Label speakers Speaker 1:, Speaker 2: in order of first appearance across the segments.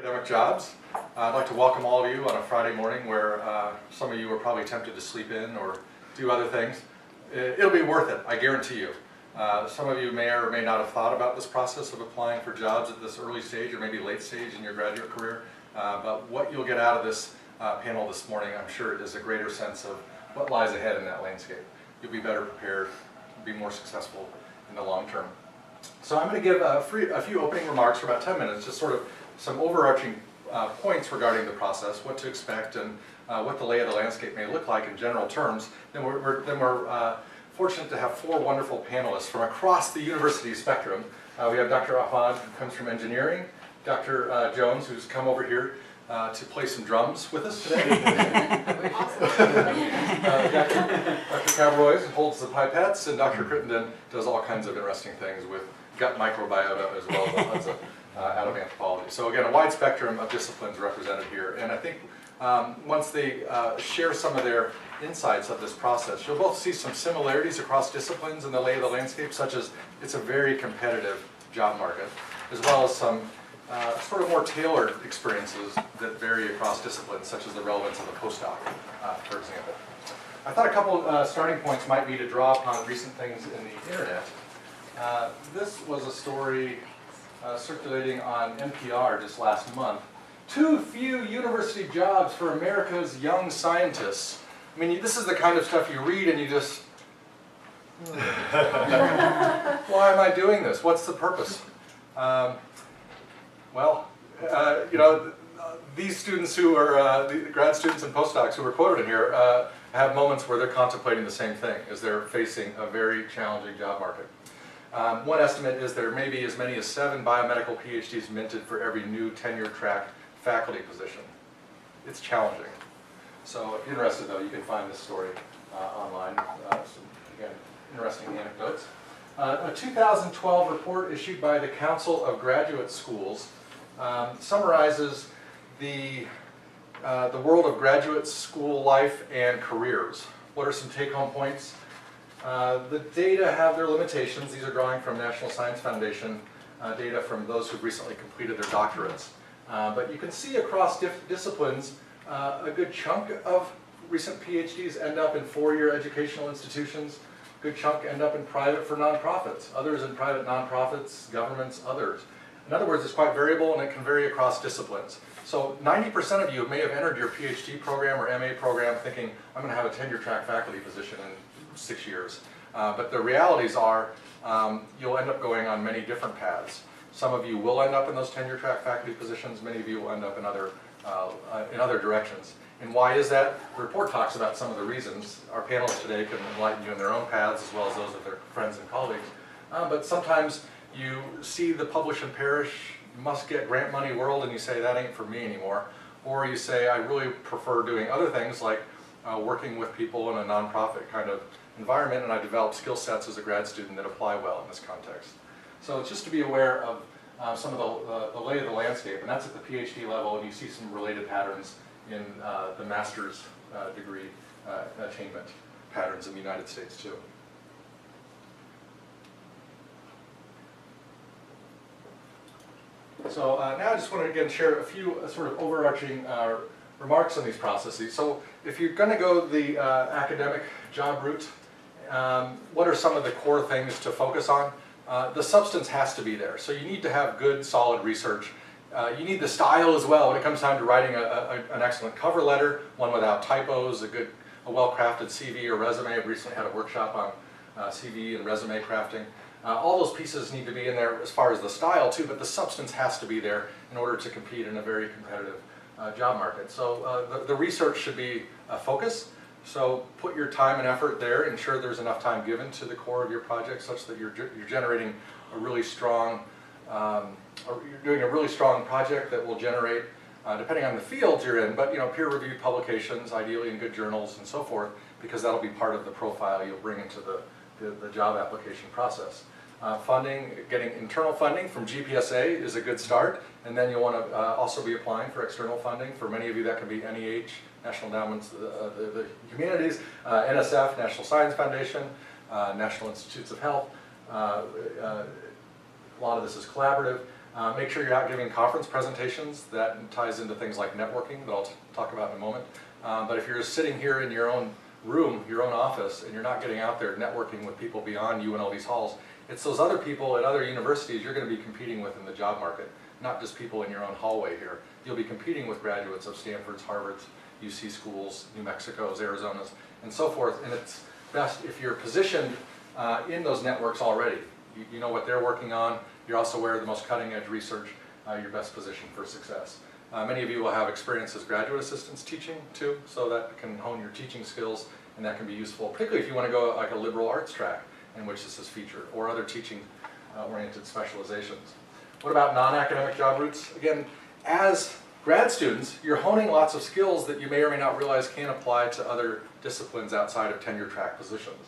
Speaker 1: Academic jobs. I'd like to welcome all of you on a Friday morning where some of you are probably tempted to sleep in or do other things. It'll be worth it, I guarantee you. Some of you may or may not have thought about this process of applying for jobs at this early stage or maybe late stage in your graduate career, but what you'll get out of this panel this morning, I'm sure, is a greater sense of what lies ahead in that landscape. You'll be better prepared, be more successful in the long term. So I'm going to give a few opening remarks for about 10 minutes, just sort of some overarching points regarding the process, what to expect, and what the lay of the landscape may look like in general terms. Then we're fortunate to have four wonderful panelists from across the university spectrum. We have Dr. Ahmad, who comes from engineering, Dr. Jones, who's come over here to play some drums with us today. Dr. Caberoy holds the pipettes, and Dr. Crittenden does all kinds of interesting things with gut microbiota as well as out of anthropology. So again, a wide spectrum of disciplines represented here. And I think once they share some of their insights of this process, you'll both see some similarities across disciplines in the lay of the landscape, such as it's a very competitive job market, as well as some sort of more tailored experiences that vary across disciplines, such as the relevance of a postdoc, for example. I thought a couple starting points might be to draw upon recent things in the internet. This was a story circulating on NPR just last month. Too few university jobs for America's young scientists. I mean, this is the kind of stuff you read and you just, why am I doing this? What's the purpose? These students who are, the grad students and postdocs who were quoted in here have moments where they're contemplating the same thing as they're facing a very challenging job market. One estimate is there may be as many as 7 biomedical PhDs minted for every new tenure-track faculty position. It's challenging. So if you're interested, though, you can find this story online. Some, again, interesting anecdotes. A 2012 report issued by the Council of Graduate Schools summarizes the world of graduate school life and careers. What are some take-home points? The data have their limitations. These are drawing from National Science Foundation data from those who've recently completed their doctorates. But you can see across disciplines, a good chunk of recent PhDs end up in 4-year educational institutions. A good chunk end up in private for nonprofits. Others in private nonprofits, governments, others. In other words, it's quite variable and it can vary across disciplines. So 90% of you may have entered your PhD program or MA program thinking, I'm going to have a tenure-track faculty position in 6 years. But the realities are you'll end up going on many different paths. Some of you will end up in those tenure-track faculty positions. Many of you will end up in other directions. And why is that? The report talks about some of the reasons. Our panelists today can enlighten you in their own paths as well as those of their friends and colleagues. But sometimes you see the publish and perish, must get grant money world, and you say, that ain't for me anymore. Or you say, I really prefer doing other things like working with people in a nonprofit kind of environment, and I develop skill sets as a grad student that apply well in this context. So it's just to be aware of some of the lay of the landscape, and that's at the PhD level, and you see some related patterns in the master's degree attainment patterns in the United States too. So now I just want to again share a few sort of overarching remarks on these processes. So if you're going to go the academic job route, what are some of the core things to focus on? The substance has to be there. So you need to have good, solid research. You need the style as well when it comes time to writing an excellent cover letter, one without typos, a well-crafted CV or resume. I've recently had a workshop on CV and resume crafting. All those pieces need to be in there as far as the style too, but the substance has to be there in order to compete in a very competitive job market. So the research should be a focus. So put your time and effort there, ensure there's enough time given to the core of your project such that you're generating a really strong, or you're doing a really strong project that will generate, depending on the fields you're in, but peer-reviewed publications, ideally in good journals and so forth, because that'll be part of the profile you'll bring into the job application process. Funding, getting internal funding from GPSA is a good start, and then you'll want to also be applying for external funding. For many of you that can be NEH, National Endowments, the Humanities, NSF, National Science Foundation, National Institutes of Health. A lot of this is collaborative. Make sure you're out giving conference presentations. That ties into things like networking that I'll talk about in a moment. But if you're just sitting here in your own room, your own office, and you're not getting out there networking with people beyond UNLV's halls, it's those other people at other universities you're going to be competing with in the job market, not just people in your own hallway here. You'll be competing with graduates of Stanford's, Harvard's, UC schools, New Mexico's, Arizona's, and so forth. And it's best if you're positioned in those networks already. You know what they're working on. You're also aware of the most cutting edge research. You're best positioned for success. Many of you will have experience as graduate assistants teaching too, so that can hone your teaching skills, and that can be useful, particularly if you want to go like a liberal arts track in which this is featured, or other teaching oriented specializations. What about non-academic job routes? Again, as grad students, you're honing lots of skills that you may or may not realize can apply to other disciplines outside of tenure track positions.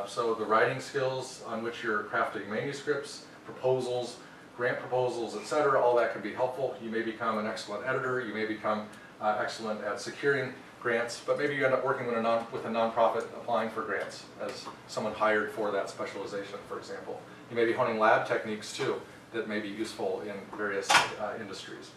Speaker 1: So the writing skills on which you're crafting manuscripts, proposals, grant proposals, etc., all that can be helpful. You may become an excellent editor, you may become excellent at securing grants, but maybe you end up working with a nonprofit applying for grants as someone hired for that specialization, for example. You may be honing lab techniques too that may be useful in various industries.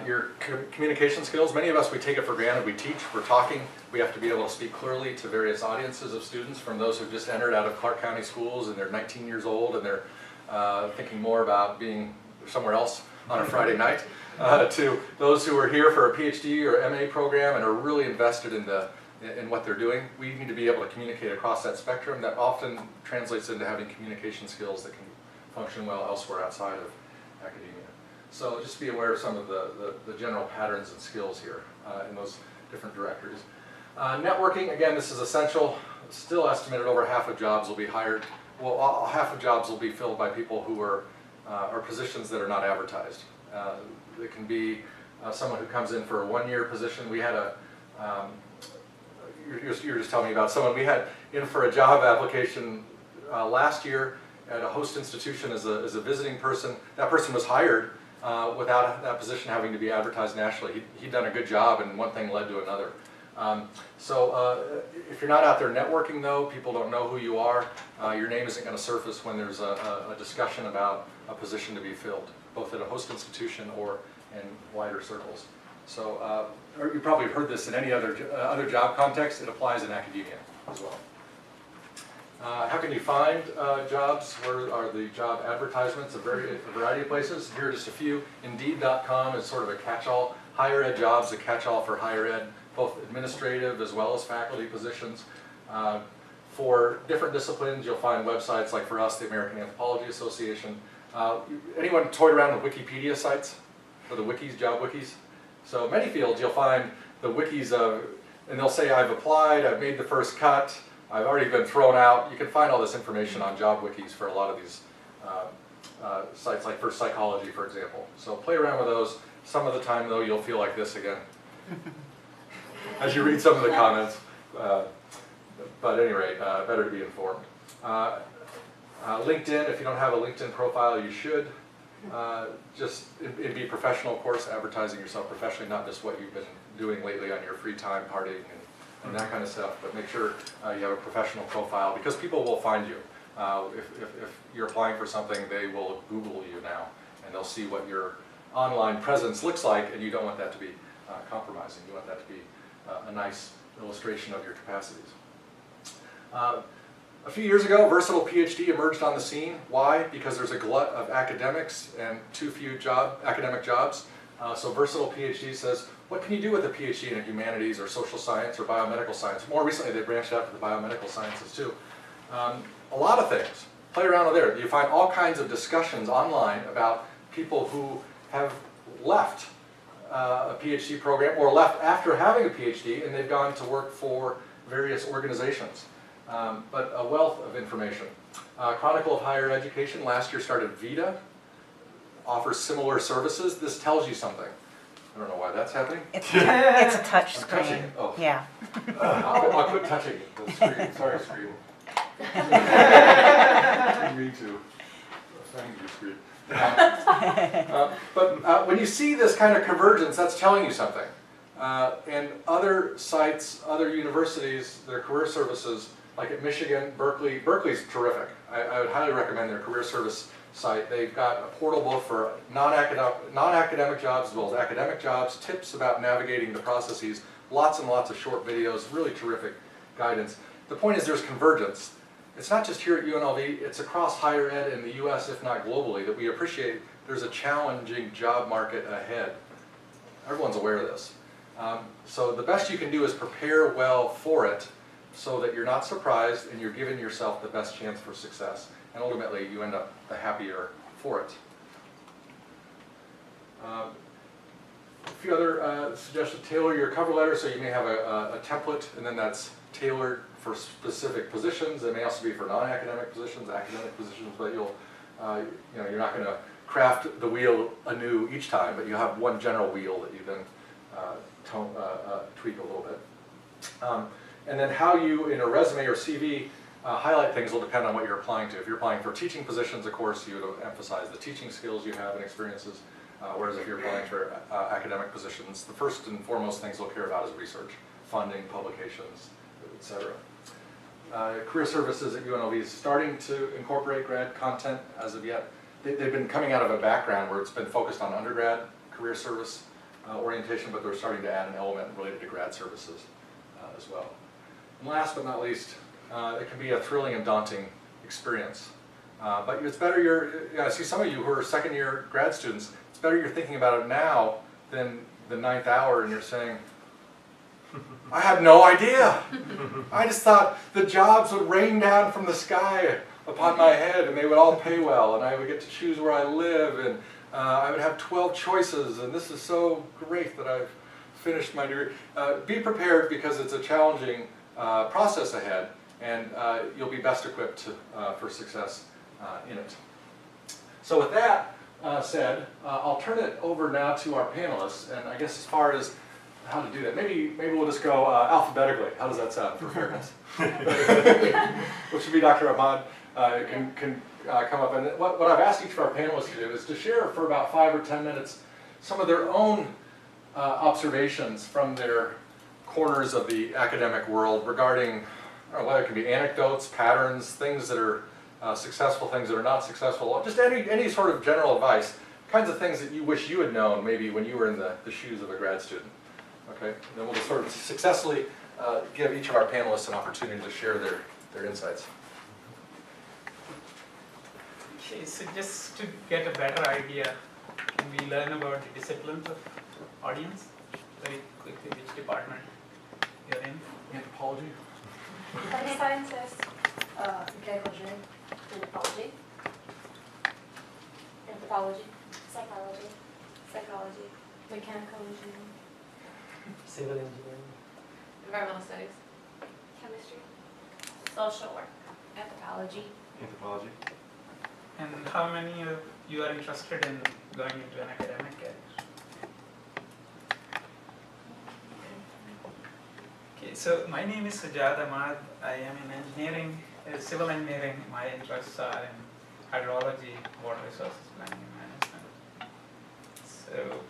Speaker 1: Your communication skills, many of us, we take it for granted. We teach, we're talking, we have to be able to speak clearly to various audiences of students, from those who've just entered out of Clark County schools and they're 19 years old and they're thinking more about being somewhere else on a Friday night, to those who are here for a PhD or MA program and are really invested in what they're doing. We need to be able to communicate across that spectrum. That often translates into having communication skills that can function well elsewhere outside of academia. So just be aware of some of the general patterns and skills here in those different directories. Networking, again, this is essential. Still estimated over half of jobs will be hired. Well, half of jobs will be filled by people who are positions that are not advertised. It can be someone who comes in for a one-year position. We had you're just telling me about someone we had in for a job application last year at a host institution as a visiting person. That person was hired without that position having to be advertised nationally. He'd done a good job, and one thing led to another. So if you're not out there networking, though, people don't know who you are, your name isn't going to surface when there's a discussion about a position to be filled, both at a host institution or in wider circles. So you probably heard this in any other job context. It applies in academia as well. How can you find jobs? Where are the job advertisements? A variety of places. Here are just a few. Indeed.com is sort of a catch-all. Higher ed jobs, a catch-all for higher ed, both administrative as well as faculty positions. For different disciplines, you'll find websites like, for us, the American Anthropology Association. Anyone toyed around with Wikipedia sites? For the wikis, job wikis? So many fields, you'll find the wikis and they'll say, I've applied, I've made the first cut, I've already been thrown out. You can find all this information on job wikis for a lot of these sites, like for psychology, for example. So play around with those. Some of the time, though, you'll feel like this again as you read some of the comments. But at any rate, better to be informed. LinkedIn, if you don't have a LinkedIn profile, you should. Just it'd be professional, of course, advertising yourself professionally, not just what you've been doing lately on your free time, partying and that kind of stuff, but make sure you have a professional profile, because people will find you. If you're applying for something, they will Google you now, and they'll see what your online presence looks like, and you don't want that to be compromising. You want that to be a nice illustration of your capacities. A few years ago, versatile PhD emerged on the scene. Why? Because there's a glut of academics and too few academic jobs. So versatile PhD says, what can you do with a PhD in humanities or social science or biomedical science? More recently, they branched out to the biomedical sciences too. A lot of things. Play around with there. You find all kinds of discussions online about people who have left a PhD program or left after having a PhD, and they've gone to work for various organizations. But a wealth of information. Chronicle of Higher Education last year started VITA, offers similar services. This tells you something. I don't know why that's happening.
Speaker 2: It's a touch screen.
Speaker 1: Touching it. Oh.
Speaker 2: Yeah.
Speaker 1: I'll quit touching the screen. Sorry, screen. Me too. Thank you, screen. But when you see this kind of convergence, that's telling you something. And other sites, other universities, their career services, like at Michigan, Berkeley's terrific. I would highly recommend their career service site. They've got a portal both for non-academic jobs as well as academic jobs, tips about navigating the processes, lots and lots of short videos, really terrific guidance. The point is there's convergence. It's not just here at UNLV, it's across higher ed in the US, if not globally, that we appreciate there's a challenging job market ahead. Everyone's aware of this. So the best you can do is prepare well for it so that you're not surprised and you're giving yourself the best chance for success. And ultimately, you end up the happier for it. A few other suggestions. Tailor your cover letter, so you may have a template, and then that's tailored for specific positions. It may also be for non-academic positions, academic positions, but you're not going to craft the wheel anew each time, but you have one general wheel that you then tweak a little bit. And then how you, in a resume or CV, highlight things will depend on what you're applying to. If you're applying for teaching positions, of course, you would emphasize the teaching skills you have and experiences, whereas if you're applying for academic positions, the first and foremost things they'll care about is research, funding, publications, etc. Career Services at UNLV is starting to incorporate grad content as of yet. They've been coming out of a background where it's been focused on undergrad career service orientation, but they're starting to add an element related to grad services as well. And last but not least, it can be a thrilling and daunting experience. But it's better I see some of you who are second-year grad students, it's better you're thinking about it now than the 9th hour and you're saying, I had no idea. I just thought the jobs would rain down from the sky upon my head and they would all pay well and I would get to choose where I live and I would have 12 choices and this is so great that I've finished my degree. Be prepared because it's a challenging process ahead and you'll be best equipped for success in it. So with that said, I'll turn it over now to our panelists, and I guess as far as how to do that, maybe we'll just go alphabetically. How does that sound for fairness? Which should be Dr. Ahmad can come up, and what I've asked each of our panelists to do is to share for about 5 or 10 minutes some of their own observations from their corners of the academic world regarding whether it can be anecdotes, patterns, things that are successful, things that are not successful, just any sort of general advice, kinds of things that you wish you had known maybe when you were in the shoes of a grad student. Okay, and then we'll just sort of successfully give each of our panelists an opportunity to share their insights.
Speaker 3: Okay, so just to get a better idea, can we learn about the disciplines of audience very quickly? Which department you're in?
Speaker 1: Anthropology.
Speaker 4: Computer sciences, psychology, psychology, mechanical engineering,
Speaker 5: civil engineering,
Speaker 4: environmental studies, chemistry, social work, anthropology.
Speaker 3: And how many of you are interested in going into an academic career? Okay, so my name is Sajjad Ahmad. I am in engineering, civil engineering. My interests are in hydrology, water resources planning and management. So,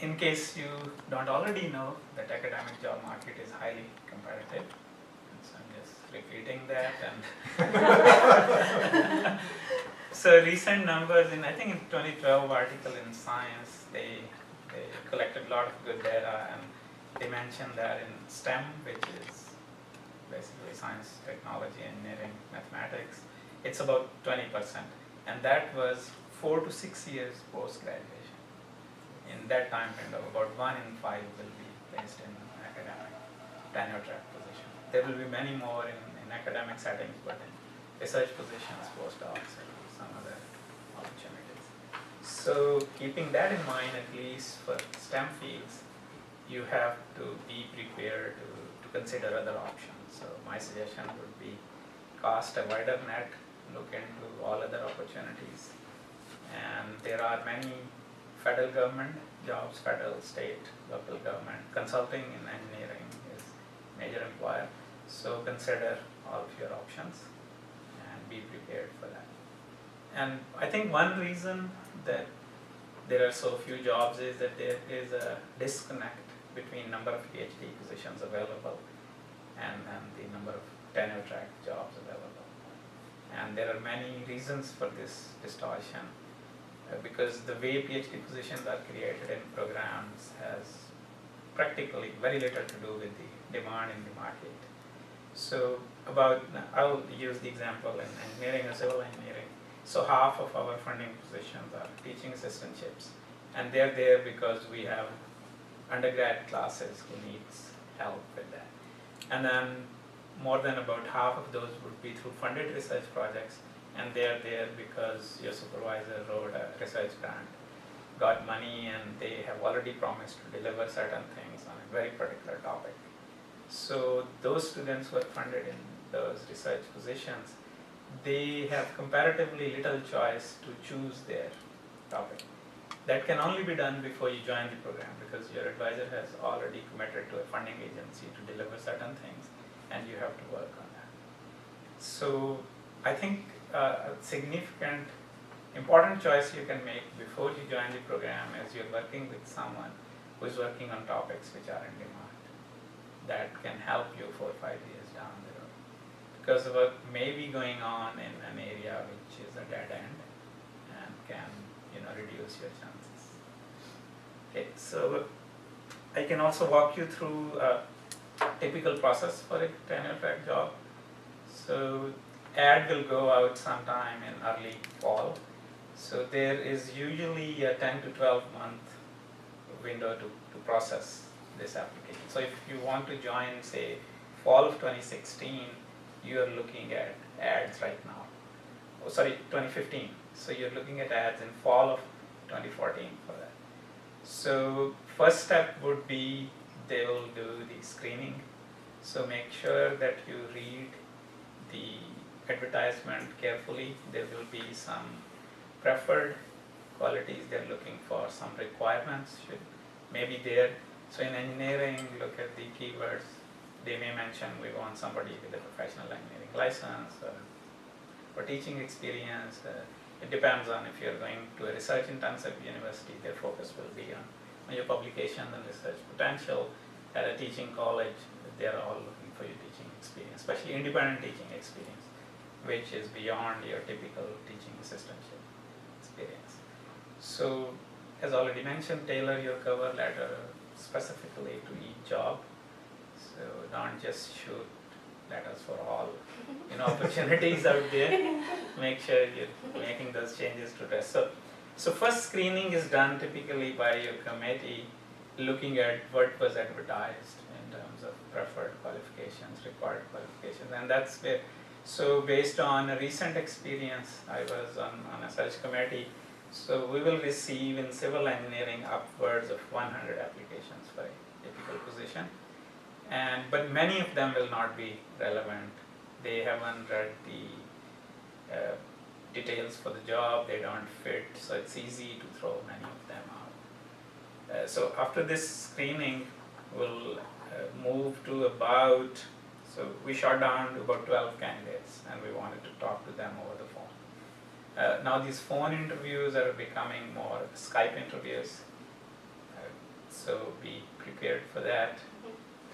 Speaker 3: in case you don't already know, that academic job market is highly competitive. So I'm just repeating that. And so recent numbers I think in 2012 article in Science, they collected a lot of good data and they mentioned that in STEM, which is basically science, technology, engineering, mathematics, it's about 20%. And that was 4 to 6 years post-graduation. In that time window, about 1 in 5 will be placed in academic tenure track position. There will be many more in academic settings, but in research positions, postdocs, and some other opportunities. So keeping that in mind, at least for STEM fields, you have to be prepared to consider other options. So my suggestion would be cast a wider net, look into all other opportunities. And there are many federal government jobs, federal, state, local government. Consulting in engineering is major employer. So consider all of your options and be prepared for that. And I think one reason that there are so few jobs is that there is a disconnect between number of PhD positions available and the number of tenure track jobs available. And there are many reasons for this distortion because the way PhD positions are created in programs has practically very little to do with the demand in the market. So I'll use the example in engineering or civil engineering. So half of our funding positions are teaching assistantships, and they're there because we have undergrad classes who needs help with that. And then more than about half of those would be through funded research projects, and they're there because your supervisor wrote a research grant, got money, and they have already promised to deliver certain things on a very particular topic. So those students who are funded in those research positions, they have comparatively little choice to choose their topic. That can only be done before you join the program because your advisor has already committed to a funding agency to deliver certain things, and you have to work on that. So I think a significant, important choice you can make before you join the program is you're working with someone who is working on topics which are in demand that can help you 4 or 5 years down the road. Because work may be going on in an area which is a dead end and can reduce your chances. Okay, so I can also walk you through a typical process for a tenure track job. So ad will go out sometime in early fall. So there is usually a 10 to 12 month window to process this application. So if you want to join, say, fall of 2016, you are looking at ads right now. 2015. So you're looking at ads in fall of 2014 for that. So first step would be they will do the screening. So make sure that you read the advertisement carefully. There will be some preferred qualities they're looking for, some requirements may be there. So in engineering, look at the keywords. They may mention we want somebody with a professional engineering license or teaching experience. It depends on if you're going to a research-intensive university, their focus will be on your publication and research potential. At a teaching college, they're all looking for your teaching experience, especially independent teaching experience, which is beyond your typical teaching assistantship experience. So, as already mentioned, tailor your cover letter specifically to each job. So don't just shoot letters for all opportunities out there. Make sure you're making those changes to dress. So first screening is done typically by your committee looking at what was advertised in terms of preferred qualifications, required qualifications, and that's where. So based on a recent experience, I was on a search committee. So we will receive in civil engineering upwards of 100 applications for a typical position. But many of them will not be relevant. They haven't read the details for the job, they don't fit, so it's easy to throw many of them out. So after this screening, we'll move to so we shot down to about 12 candidates and we wanted to talk to them over the phone. Now these phone interviews are becoming more Skype interviews, so be prepared for that.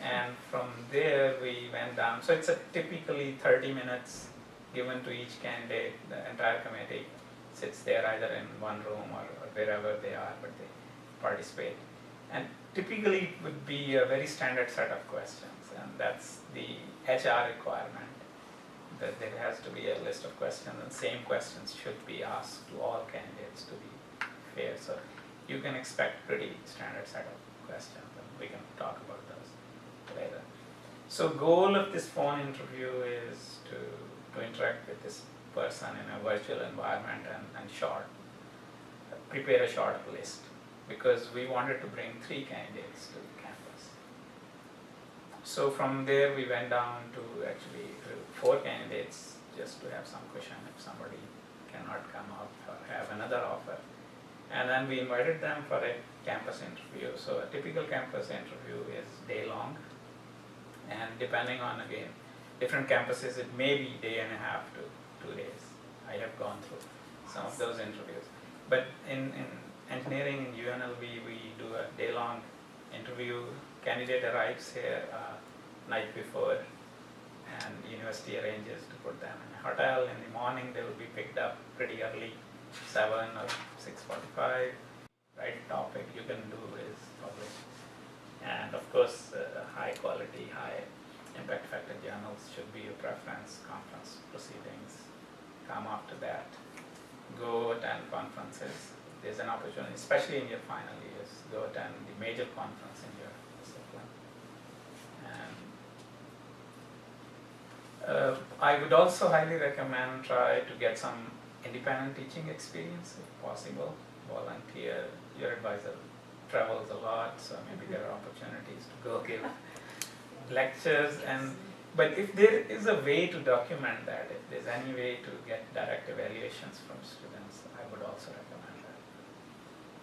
Speaker 3: And from there we went down, so it's a typically 30 minutes given to each candidate. The entire committee sits there either in one room or wherever they are, but they participate. And typically it would be a very standard set of questions, and that's the HR requirement, that there has to be a list of questions, and same questions should be asked to all candidates to be fair. So you can expect pretty standard set of questions, and we can talk about those later. So goal of this phone interview is to interact with this person in a virtual environment and prepare a short list, because we wanted to bring 3 candidates to the campus. So from there we went down to actually 4 candidates just to have some cushion if somebody cannot come up or have another offer. And then we invited them for a campus interview. So a typical campus interview is day long, and depending on, again, different campuses, it may be day and a half to 2 days. I have gone through some of those interviews. But in engineering in UNLV, we do a day-long interview. Candidate arrives here night before, and the university arranges to put them in a hotel. In the morning they will be picked up pretty early, 7 or 6:45. Right topic you can do is publish. And of course, high quality, high impact factor journals should be your preference. Conference proceedings come after that. Go attend conferences. There's an opportunity, especially in your final years, go attend the major conference in your discipline. And I would also highly recommend try to get some independent teaching experience if possible. Volunteer. Your advisor travels a lot, so maybe there are opportunities to go give lectures. But if there is a way to document that, if there's any way to get direct evaluations from students, I would also recommend that.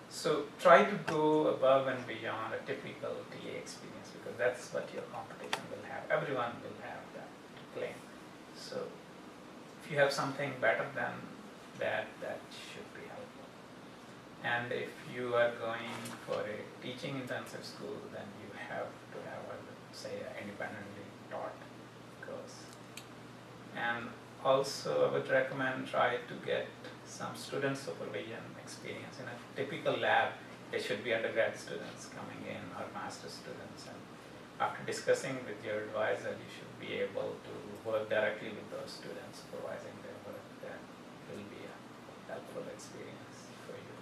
Speaker 3: So try to go above and beyond a typical TA experience, because that's what your competition will have. Everyone will have that to claim. So if you have something better than that, that should be helpful. And if you are going for a teaching intensive school, then you have to have, I would say, an independently taught course. And also I would recommend try to get some student supervision experience. In a typical lab, there should be undergrad students coming in or master students. And after discussing with your advisor, you should be able to work directly with those students, supervising their work. That will be a helpful experience for you.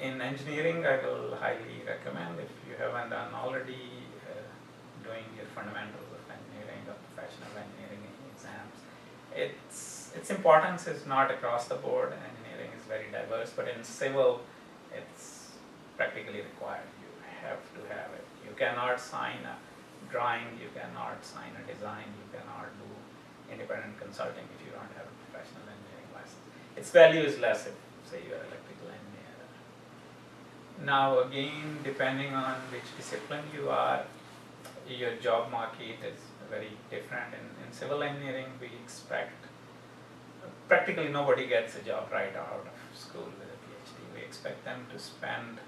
Speaker 3: In engineering, I will highly recommend, if you haven't done already, doing your fundamentals of engineering or professional engineering exams. Its importance is not across the board. Engineering is very diverse, but in civil, it's practically required. You have to have it. You cannot sign a drawing, you cannot sign a design, you cannot do independent consulting if you don't have a professional engineering license. Its value is less if, say, you are electrical engineer. Now again, depending on which discipline you are, your job market is very different. In civil engineering, we expect practically nobody gets a job right out of school with a PhD. We expect them to spend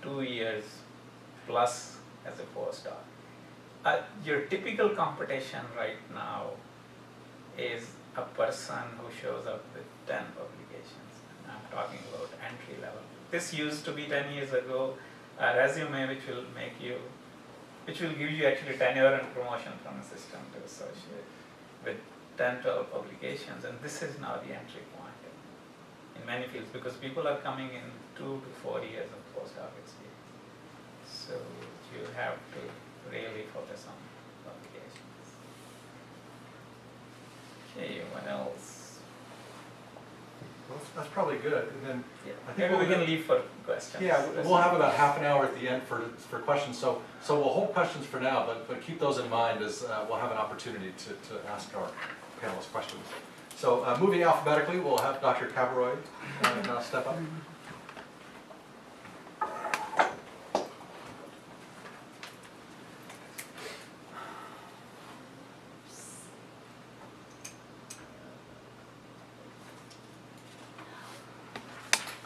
Speaker 3: 2 years plus as a postdoc. Your typical competition right now is a person who shows up with 10 publications. I'm talking about entry level. This used to be 10 years ago a resume which will give you actually tenure and promotion from assistant to associate with 10, 12 publications, and this is now the entry point in many fields, because people are coming in 2 to 4 years of postdoc experience. So you have to really focus on publications. Okay, what else?
Speaker 1: Well, that's probably good. And then I think
Speaker 3: Maybe we can leave for questions.
Speaker 1: Yeah, we'll have about half an hour at the end for questions. So we'll hold questions for now, but keep those in mind as we'll have an opportunity to ask our panelists questions. So moving alphabetically, we'll have Dr. Caberoy now step up.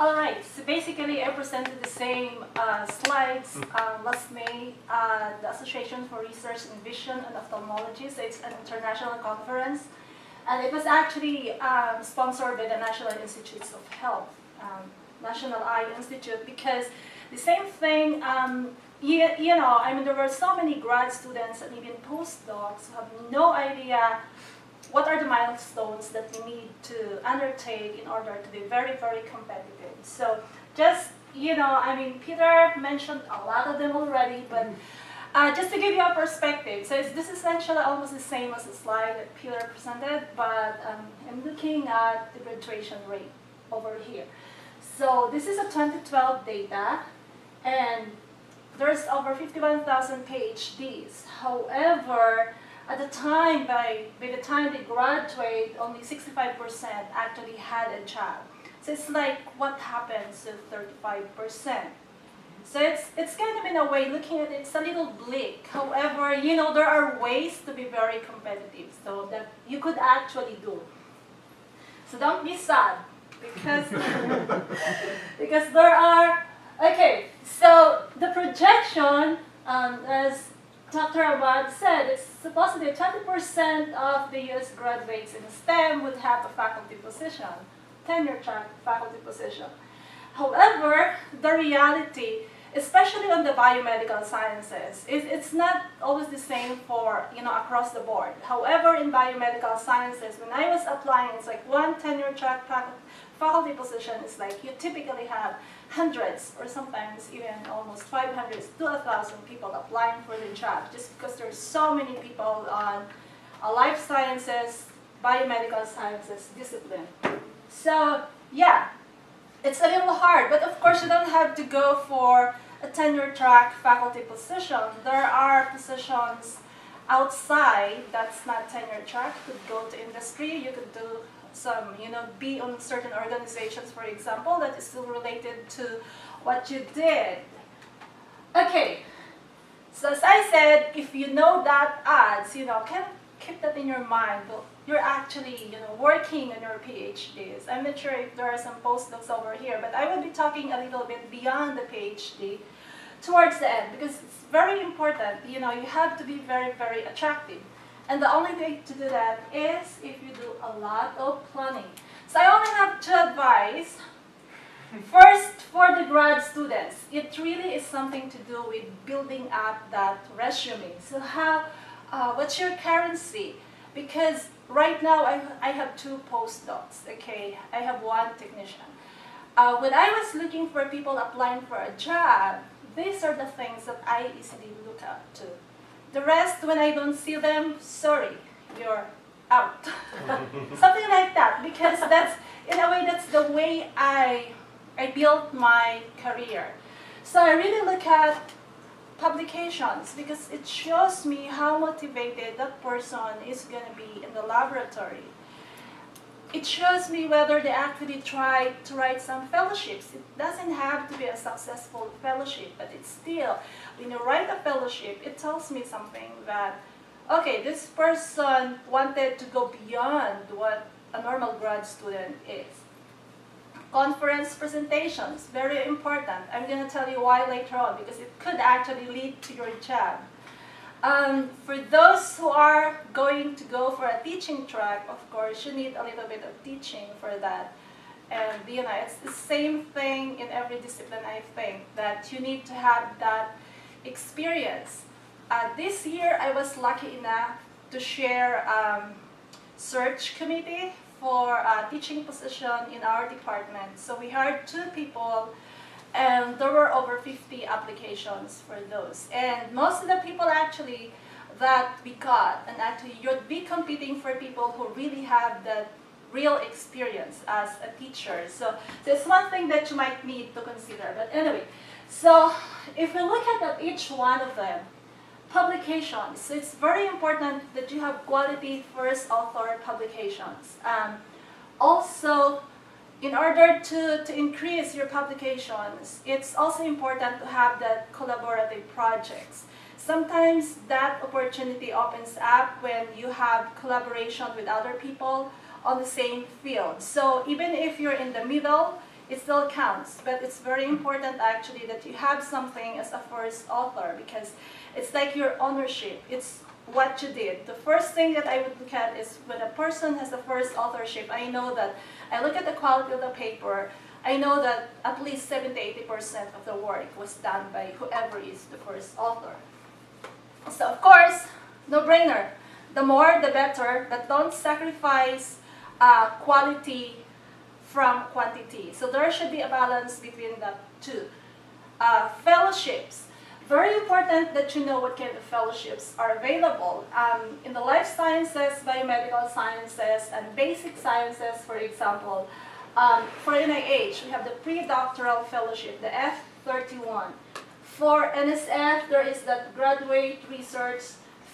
Speaker 4: All right, so basically I presented the same slides last May at the Association for Research in Vision and Ophthalmology. So it's an international conference. And it was actually sponsored by the National Institutes of Health, National Eye Institute, because the same thing, you know, I mean, there were so many grad students and even postdocs who have no idea what are the milestones that we need to undertake in order to be very, very competitive. So just, you know, I mean, Peter mentioned a lot of them already, but just to give you a perspective, so this is essentially almost the same as the slide that Peter presented, but I'm looking at the graduation rate over here. So this is a 2012 data, and there's over 51,000 PhDs. However, at the time, by the time they graduate, only 65% actually had a job. So it's like, what happens to 35%? So it's kind of, in a way, looking at it, it's a little bleak. However, you know, there are ways to be very competitive, so that you could actually do. So don't be sad, because because there are, okay, so the projection is Dr. Ahmad said, it's supposedly 20% of the US graduates in STEM would have a faculty position, tenure track faculty position. However, the reality, especially on the biomedical sciences, it's not always the same for, across the board. However, in biomedical sciences, when I was applying, it's like one tenure track faculty position is like you typically have hundreds or sometimes even almost 500 to 1,000 people applying for the job just because there's so many people on a life sciences, biomedical sciences discipline. So yeah, it's a little hard, but of course you don't have to go for a tenure track faculty position. There are positions outside that's not tenure track. You could go to industry, you could do some, be on certain organizations, for example, that is still related to what you did. Okay, so as I said, if you know that odds, can keep that in your mind. Well, you're actually, working on your PhDs. I'm not sure if there are some postdocs over here, but I will be talking a little bit beyond the PhD towards the end because it's very important. You have to be very, very attractive. And the only way to do that is if you do a lot of planning. So I only have two advice. First, for the grad students, it really is something to do with building up that resume. So what's your currency? Because right now I have two postdocs, okay? I have one technician. When I was looking for people applying for a job, these are the things that I easily look up to. The rest, when I don't see them, sorry, you're out. Something like that, because that's, in a way, that's the way I built my career. So I really look at publications because it shows me how motivated that person is going to be in the laboratory. It shows me whether they actually try to write some fellowships. It doesn't have to be a successful fellowship, but it's still, when you write a fellowship, it tells me something that, okay, this person wanted to go beyond what a normal grad student is. Conference presentations, very important. I'm going to tell you why later on, because it could actually lead to your job. For those who are going to go for a teaching track, of course, you need a little bit of teaching for that. And it's the same thing in every discipline, I think, that you need to have that experience. This year, I was lucky enough to share search committee for a teaching position in our department. So we hired 2 people, and there were over 50 applications for those. And most of the people actually that we got, and actually you'd be competing for people who really have that real experience as a teacher. So there's one thing that you might need to consider. But anyway, so if we look at each one of them, publications, so it's very important that you have quality first author publications. Also, in order to increase your publications, it's also important to have that collaborative projects. Sometimes that opportunity opens up when you have collaboration with other people on the same field. So even if you're in the middle, it still counts. But it's very important actually that you have something as a first author, because it's like your ownership. It's what you did. The first thing that I would look at is when a person has the first authorship, I know that I look at the quality of the paper, I know that at least 70-80% of the work was done by whoever is the first author. So of course, no-brainer. The more, the better, but don't sacrifice quality from quantity. So there should be a balance between the two. Fellowships. Very important that you know what kind of fellowships are available. In the life sciences, biomedical sciences, and basic sciences, for example, for NIH, we have the pre-doctoral fellowship, the F31. For NSF, there is that graduate research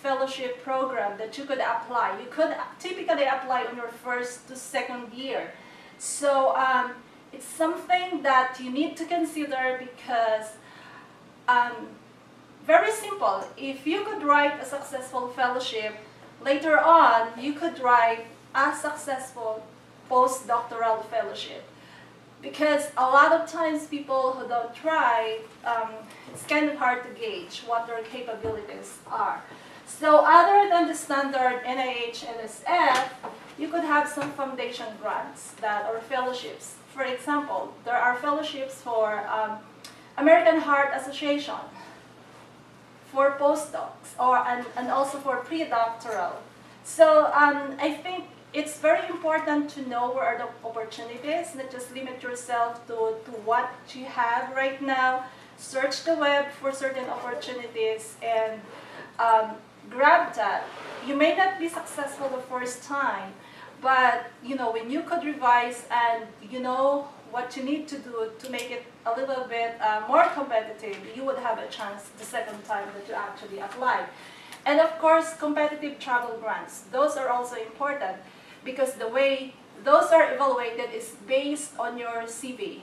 Speaker 4: fellowship program that you could apply. You could typically apply on your first to second year. So it's something that you need to consider because very simple. If you could write a successful fellowship, later on you could write a successful postdoctoral fellowship. Because a lot of times people who don't try, it's kind of hard to gauge what their capabilities are. So other than the standard NIH, NSF, you could have some foundation grants that or fellowships. For example, there are fellowships for American Heart Association, for postdocs, and also for pre-doctoral. So I think it's very important to know where are the opportunities, not just limit yourself to what you have right now. Search the web for certain opportunities and grab that. You may not be successful the first time, but when you could revise and you know what you need to do to make it a little bit more competitive, you would have a chance the second time that you actually apply. And of course, competitive travel grants. Those are also important because the way those are evaluated is based on your CV.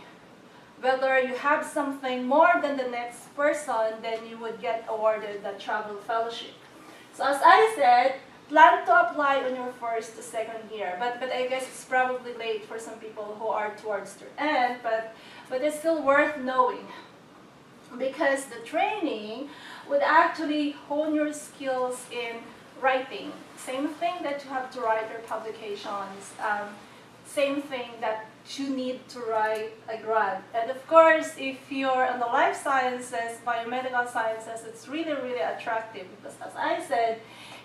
Speaker 4: Whether you have something more than the next person, then you would get awarded the travel fellowship. So as I said, plan to apply on your first to second year, but I guess it's probably late for some people who are towards their end, but it's still worth knowing because the training would actually hone your skills in writing. Same thing that you have to write your publications, same thing that you need to write a grant. And of course, if you're in the life sciences, biomedical sciences, it's really, really attractive because as I said,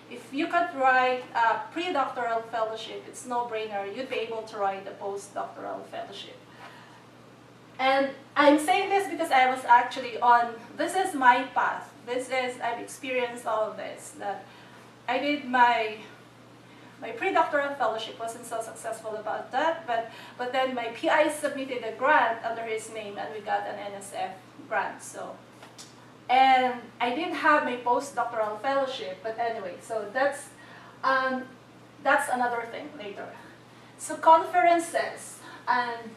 Speaker 4: if you could write a pre-doctoral fellowship, it's no-brainer. You'd be able to write a postdoctoral fellowship. And I'm saying this because I was actually this is my path. I've experienced all of this. That I did my pre-doctoral fellowship, wasn't so successful about that, but then my PI submitted a grant under his name and we got an NSF grant. And I didn't have my postdoctoral fellowship, but anyway, so that's another thing later. So conferences, and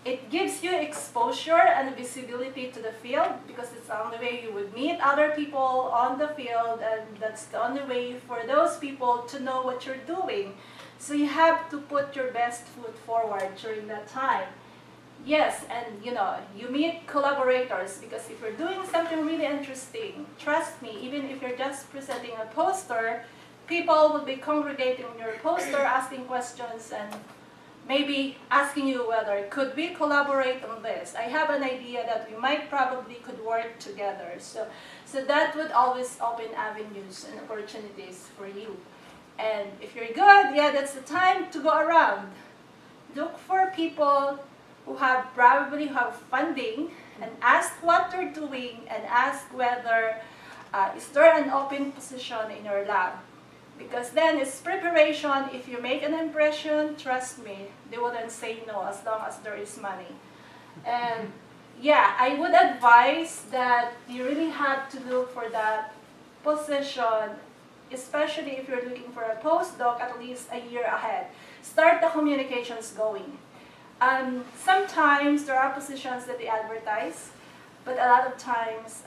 Speaker 4: it gives you exposure and visibility to the field because it's the only way you would meet other people on the field, and that's the only way for those people to know what you're doing. So you have to put your best foot forward during that time. Yes, and you meet collaborators because if you're doing something really interesting, trust me, even if you're just presenting a poster, people will be congregating on your poster, asking questions, and maybe asking you whether could we collaborate on this. I have an idea that we might probably could work together. So that would always open avenues and opportunities for you. And if you're good, yeah, that's the time to go around. Look for people who probably have funding and ask what they're doing and ask whether is there an open position in your lab. Because then it's preparation. If you make an impression, trust me, they wouldn't say no as long as there is money. And yeah, I would advise that you really have to look for that position, especially if you're looking for a postdoc at least a year ahead. Start the communications going. Sometimes there are positions that they advertise, but a lot of times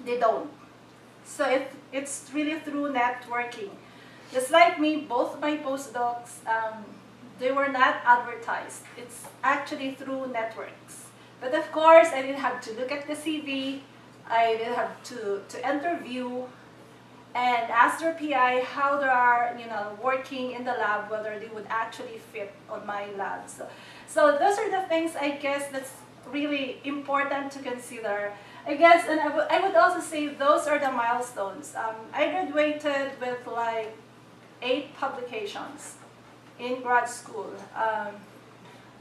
Speaker 4: they don't. So it's really through networking. Just like me, both my postdocs, they were not advertised. It's actually through networks. But of course, I didn't have to look at the CV. I didn't have to interview and ask their PI how they are, working in the lab, whether they would actually fit on my lab. So those are the things I guess that's really important to consider. I guess, and I would also say those are the milestones. I graduated with like 8 publications in grad school.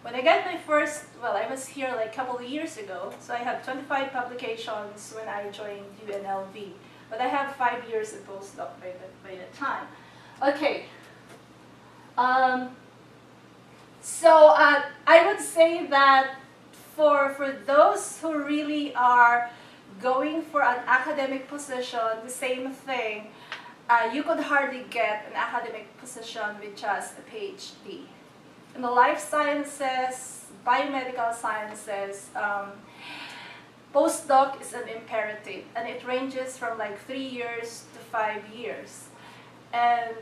Speaker 4: When I got my first, I was here like a couple of years ago, so I had 25 publications when I joined UNLV. But I have 5 years of postdoc by the time. Okay. So I would say that for those who really are going for an academic position, the same thing, you could hardly get an academic position with just a PhD. In the life sciences, biomedical sciences, postdoc is an imperative, and it ranges from like 3 years to 5 years. And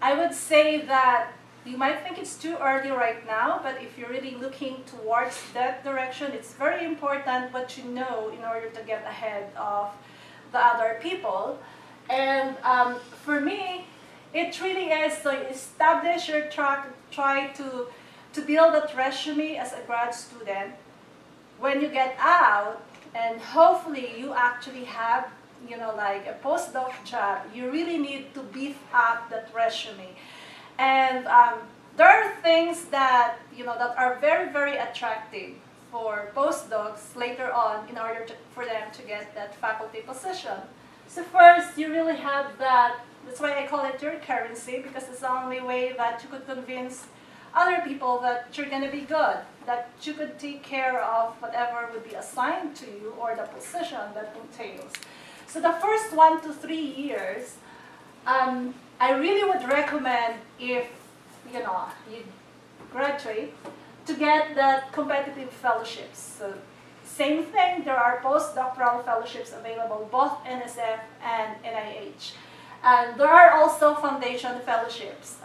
Speaker 4: I would say that you might think it's too early right now, but if you're really looking towards that direction, it's very important what you know in order to get ahead of the other people. And for me, it really is to establish your track, try to build that resume as a grad student. When you get out, and hopefully you actually have, like a postdoc job, you really need to beef up that resume. And there are things that, that are very, very attractive for postdocs later on in order for them to get that faculty position. So first, you really have that's why I call it your currency, because it's the only way that you could convince other people that you're going to be good, that you could take care of whatever would be assigned to you or the position that entails. So the first 1 to 3 years, I really would recommend if you graduate to get the competitive fellowships. So same thing, there are postdoctoral fellowships available, both NSF and NIH. And there are also foundation fellowships.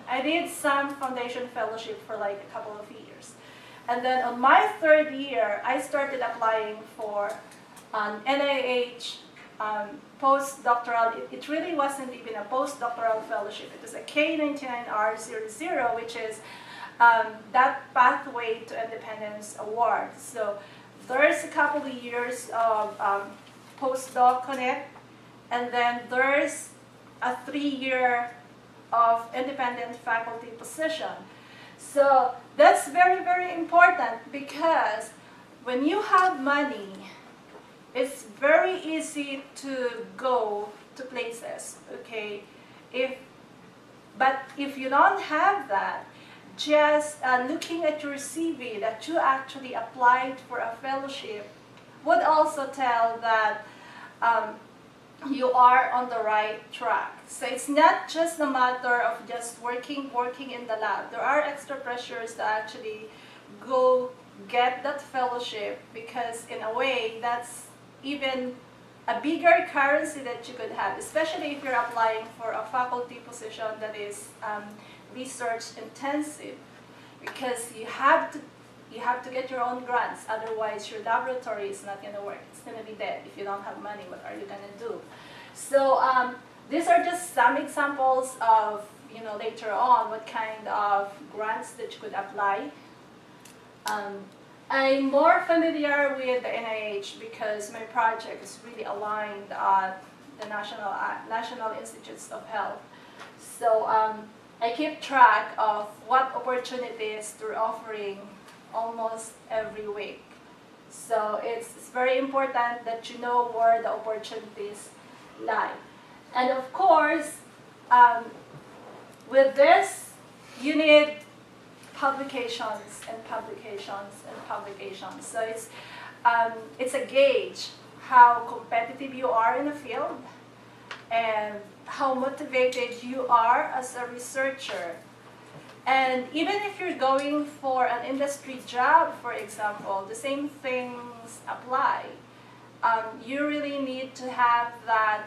Speaker 4: I did some foundation fellowship for like a couple of years. And then on my 3rd year, I started applying for an NIH postdoctoral. It really wasn't even a postdoctoral fellowship. It was a K99R00, which is that pathway to independence award. So there's a couple of years of postdoc connect, and then there's a 3-year of independent faculty position. So that's very, very important, because when you have money, it's very easy to go to places, okay? But if you don't have that, just looking at your CV that you actually applied for a fellowship would also tell that you are on the right track. So it's not just a matter of just working in the lab. There are extra pressures to actually go get that fellowship, because in a way that's even a bigger currency that you could have, especially if you're applying for a faculty position that is research intensive, because you have to get your own grants. Otherwise, your laboratory is not going to work. It's going to be dead. If you don't have money, what are you going to do? So these are just some examples of, later on what kind of grants that you could apply. I'm more familiar with the NIH because my project is really aligned at the National Institutes of Health. So I keep track of what opportunities they're offering almost every week. So it's very important that you know where the opportunities lie. And of course, with this, you need publications and publications and publications. So it's a gauge how competitive you are in the field and how motivated you are as a researcher. And even if you're going for an industry job, for example, the same things apply. You really need to have that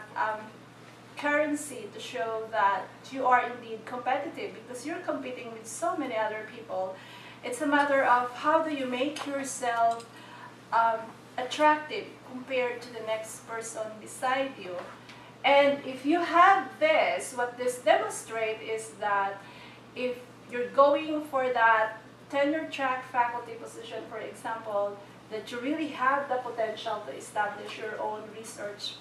Speaker 4: currency to show that you are indeed competitive, because you're competing with so many other people. It's a matter of how do you make yourself attractive compared to the next person beside you. And if you have this, what this demonstrates is that if you're going for that tenure track faculty position, for example, that you really have the potential to establish your own research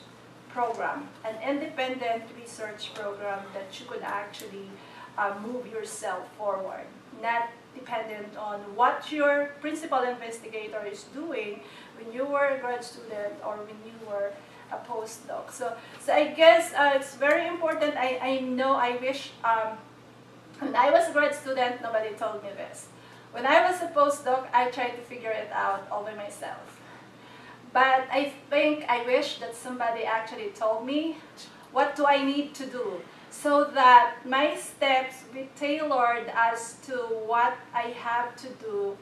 Speaker 4: program, an independent research program that you could actually move yourself forward, not dependent on what your principal investigator is doing when you were a grad student or when you were a postdoc. So I guess it's very important. I know, I wish, when I was a grad student, nobody told me this. When I was a postdoc, I tried to figure it out all by myself. But I wish that somebody actually told me what do I need to do so that my steps be tailored as to what I have to do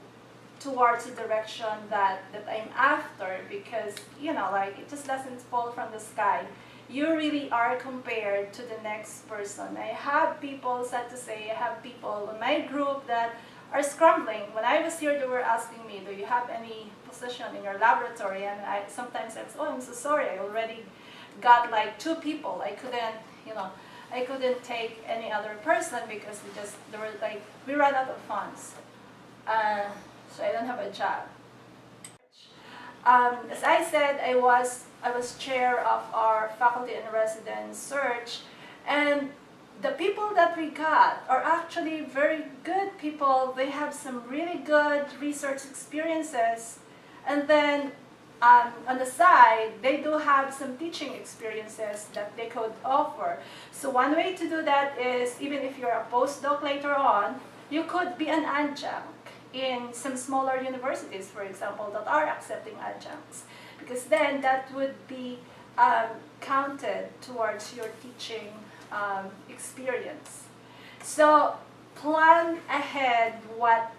Speaker 4: towards the direction that I'm after, because, like, it just doesn't fall from the sky. you really are compared to the next person. I have people, sad to say, I have people in my group that are scrambling. When I was here, they were asking me, do you have any position in your laboratory? And sometimes I was, oh, I'm so sorry, I already got like 2 people. I couldn't take any other person because we ran out of funds. So I don't have a job. As I said, I was chair of our faculty and residence search, and the people that we got are actually very good people. They have some really good research experiences, and then on the side, they do have some teaching experiences that they could offer. So one way to do that is, even if you're a postdoc later on, you could be an adjunct in some smaller universities, for example, that are accepting adjuncts, because then that would be counted towards your teaching experience. So plan ahead what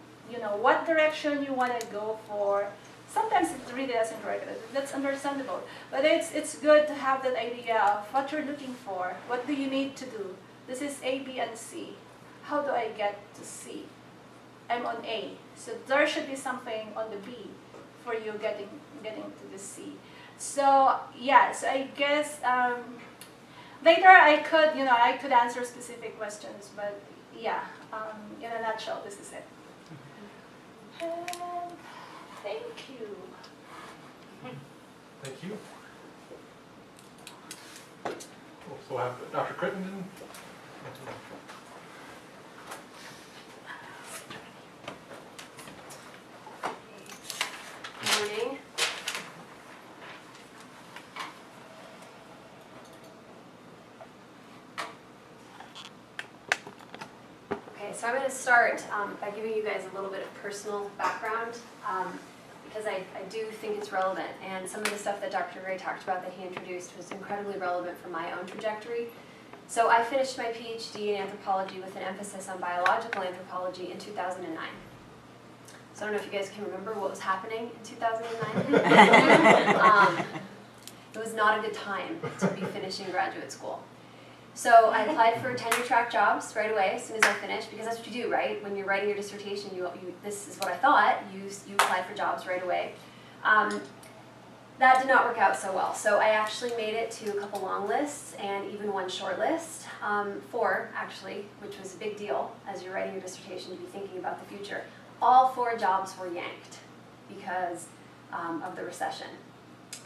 Speaker 4: direction you want to go for. Sometimes it really doesn't work. That's understandable, but it's good to have that idea of what you're looking for. What do you need to do? This is A, B, and C. How do I get to C? I'm on A, so there should be something on the B for you getting to the C. So yeah, so I guess later I could answer specific questions, but yeah, in a nutshell, this is it. And thank you.
Speaker 1: Thank you. We'll have Dr. Crittenden.
Speaker 6: Morning. Okay, so I'm going to start by giving you guys a little bit of personal background because I do think it's relevant, and some of the stuff that Dr. Gray talked about that he introduced was incredibly relevant for my own trajectory. So I finished my PhD in anthropology with an emphasis on biological anthropology in 2009. So I don't know if you guys can remember what was happening in 2009. It was not a good time to be finishing graduate school. So I applied for tenure-track jobs right away as soon as I finished, because that's what you do, right? When you're writing your dissertation, this is what I thought, you apply for jobs right away. That did not work out so well. So I actually made it to a couple long lists and even one short list, 4 actually, which was a big deal as you're writing your dissertation to be thinking about the future. All 4 jobs were yanked because of the recession.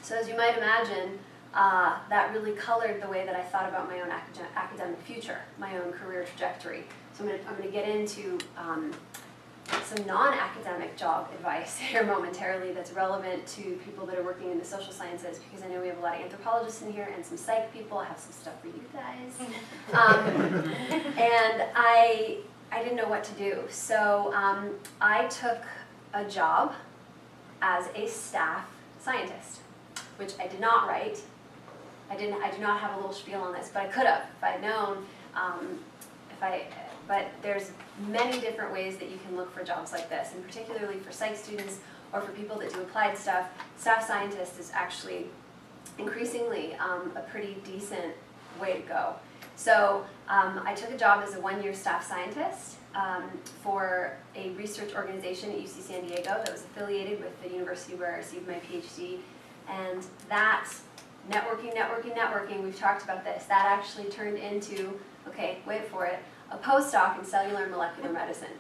Speaker 6: So as you might imagine, that really colored the way that I thought about my own academic future, my own career trajectory. So I'm going to get into some non-academic job advice here momentarily that's relevant to people that are working in the social sciences, because I know we have a lot of anthropologists in here and some psych people. I have some stuff for you guys. And I didn't know what to do. So I took a job as a staff scientist, which I did not write. I do not have a little spiel on this, but I could have if I'd known. But there's many different ways that you can look for jobs like this, and particularly for psych students or for people that do applied stuff, staff scientist is actually increasingly a pretty decent way to go. So I took a job as a 1-year staff scientist for a research organization at UC San Diego that was affiliated with the university where I received my PhD. And that networking, we've talked about this, that actually turned into, okay, wait for it, a postdoc in cellular and molecular medicine.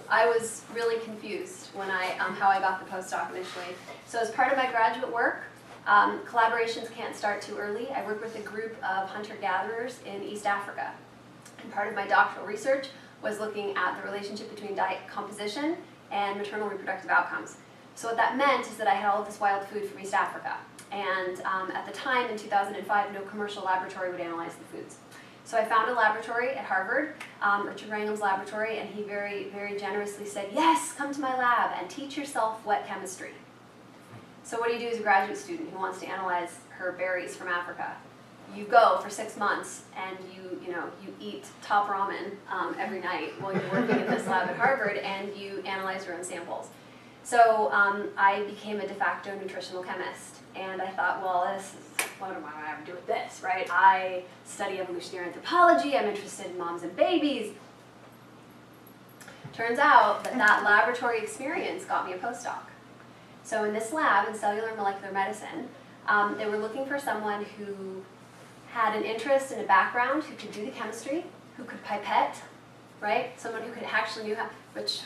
Speaker 6: I was really confused when how I got the postdoc initially. So as part of my graduate work, collaborations can't start too early. I work with a group of hunter-gatherers in East Africa. And part of my doctoral research was looking at the relationship between diet composition and maternal reproductive outcomes. So what that meant is that I had all of this wild food from East Africa. And at the time, in 2005, no commercial laboratory would analyze the foods. So I found a laboratory at Harvard, Richard Wrangham's laboratory, and he very, very generously said, yes, come to my lab and teach yourself wet chemistry. So what do you do as a graduate student who wants to analyze her berries from Africa? You go for 6 months and you eat top ramen every night while you're working in this lab at Harvard, and you analyze your own samples. So I became a de facto nutritional chemist, and I thought, well, what am I going to have to do with this, right? I study evolutionary anthropology, I'm interested in moms and babies. Turns out that laboratory experience got me a postdoc. So in this lab in cellular molecular medicine, they were looking for someone who had an interest and a background, who could do the chemistry, who could pipette, right? Someone who could actually knew how, which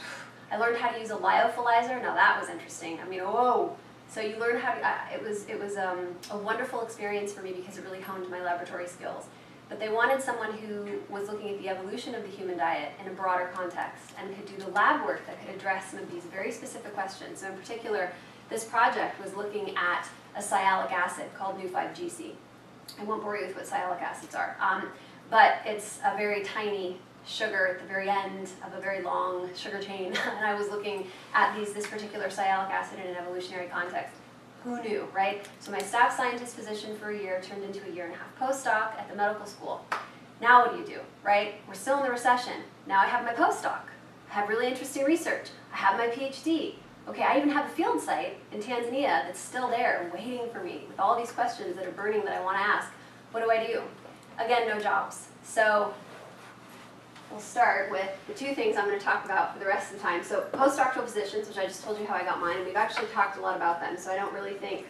Speaker 6: I learned how to use a lyophilizer. Now that was interesting. I mean, whoa. So you learn how to, it was a wonderful experience for me because it really honed my laboratory skills. But they wanted someone who was looking at the evolution of the human diet in a broader context and could do the lab work that could address some of these very specific questions. So in particular, this project was looking at a sialic acid called Nu5GC. I won't bore you with what sialic acids are, but it's a very tiny sugar at the very end of a very long sugar chain, and I was looking at this particular sialic acid in an evolutionary context. Who knew, right? So my staff scientist position for a year turned into a 1.5 year postdoc at the medical school. Now what do you do, right? We're still in the recession. Now I have my postdoc. I have really interesting research. I have my PhD. Okay, I even have a field site in Tanzania that's still there waiting for me with all these questions that are burning that I want to ask. What do I do? Again, no jobs. So we'll start with the two things I'm going to talk about for the rest of the time. So postdoctoral positions, which I just told you how I got mine, and we've actually talked a lot about them, so I don't really think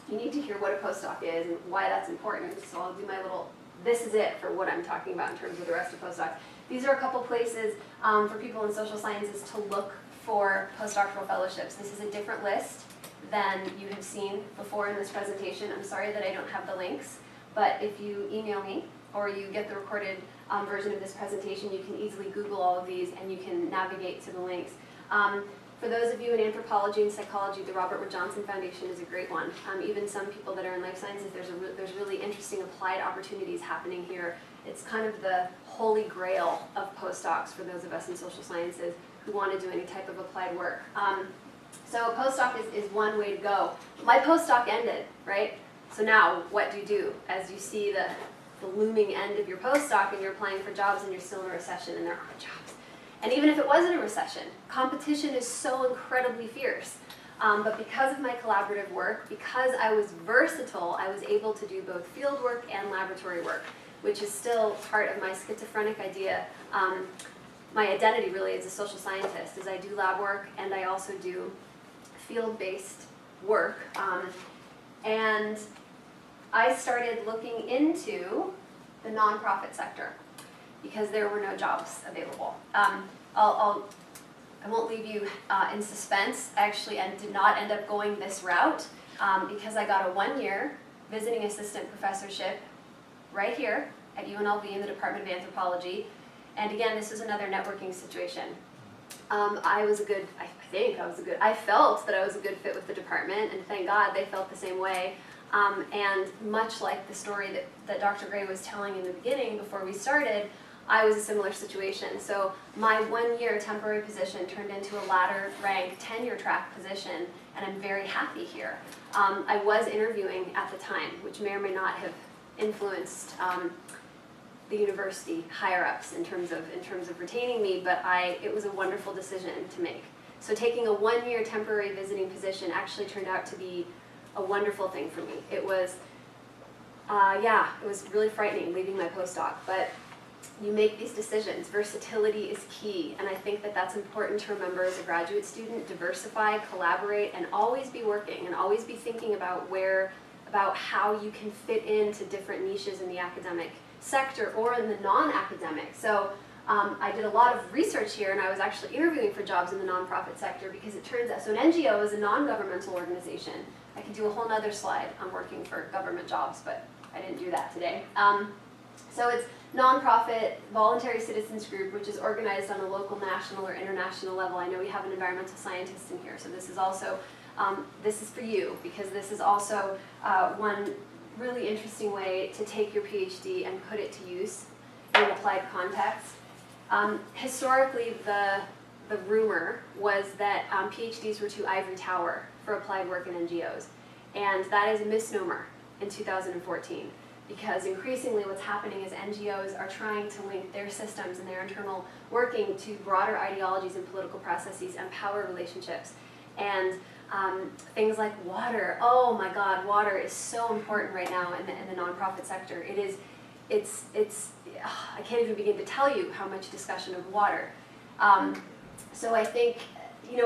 Speaker 6: you need to hear what a postdoc is and why that's important. So I'll do my little, this is it for what I'm talking about in terms of the rest of postdocs. These are a couple places for people in social sciences to look for postdoctoral fellowships. This is a different list than you have seen before in this presentation. I'm sorry that I don't have the links, but if you email me or you get the recorded version of this presentation, you can easily Google all of these and you can navigate to the links. For those of you in anthropology and psychology, the Robert Wood Johnson Foundation is a great one. Even some people that are in life sciences, there's really interesting applied opportunities happening here. It's kind of the holy grail of postdocs for those of us in social sciences who want to do any type of applied work. So a postdoc is one way to go. My postdoc ended, right? So now what do you do as you see the looming end of your postdoc and you're applying for jobs and you're still in a recession and there aren't jobs? And even if it wasn't a recession, competition is so incredibly fierce. But because of my collaborative work, because I was versatile, I was able to do both field work and laboratory work, which is still part of my schizophrenic idea. My identity really as a social scientist is I do lab work and I also do field-based work. And I started looking into the nonprofit sector because there were no jobs available. I won't leave you in suspense. I actually did not end up going this route because I got a 1-year visiting assistant professorship right here at UNLV in the Department of Anthropology. And again, this was another networking situation. I felt that I was a good fit with the department, and thank God they felt the same way. And much like the story that Dr. Gray was telling in the beginning before we started, I was a similar situation. So my 1-year temporary position turned into a ladder rank tenure track position, and I'm very happy here. I was interviewing at the time, which may or may not have influenced the university higher-ups in terms of retaining me, but it was a wonderful decision to make. So taking a 1-year temporary visiting position actually turned out to be a wonderful thing for me. It was, it was really frightening leaving my postdoc, but you make these decisions. Versatility is key, and I think that that's important to remember as a graduate student. Diversify, collaborate, and always be working, and always be thinking about how you can fit into different niches in the academic sector or in the non-academic. So I did a lot of research here, and I was actually interviewing for jobs in the nonprofit sector because it turns out, so an NGO is a non-governmental organization. I could do a whole nother slide on working for government jobs, but I didn't do that today. So it's nonprofit, voluntary citizens group, which is organized on a local, national, or international level. I know we have an environmental scientist in here, so this is also, this is for you, because this is also one really interesting way to take your PhD and put it to use in applied context. Historically, the rumor was that PhDs were too ivory tower for applied work in NGOs, and that is a misnomer in 2014. Because increasingly what's happening is NGOs are trying to link their systems and their internal working to broader ideologies and political processes and power relationships. And things like water. Oh my God, water is so important right now in the nonprofit sector. I can't even begin to tell you how much discussion of water. So I think,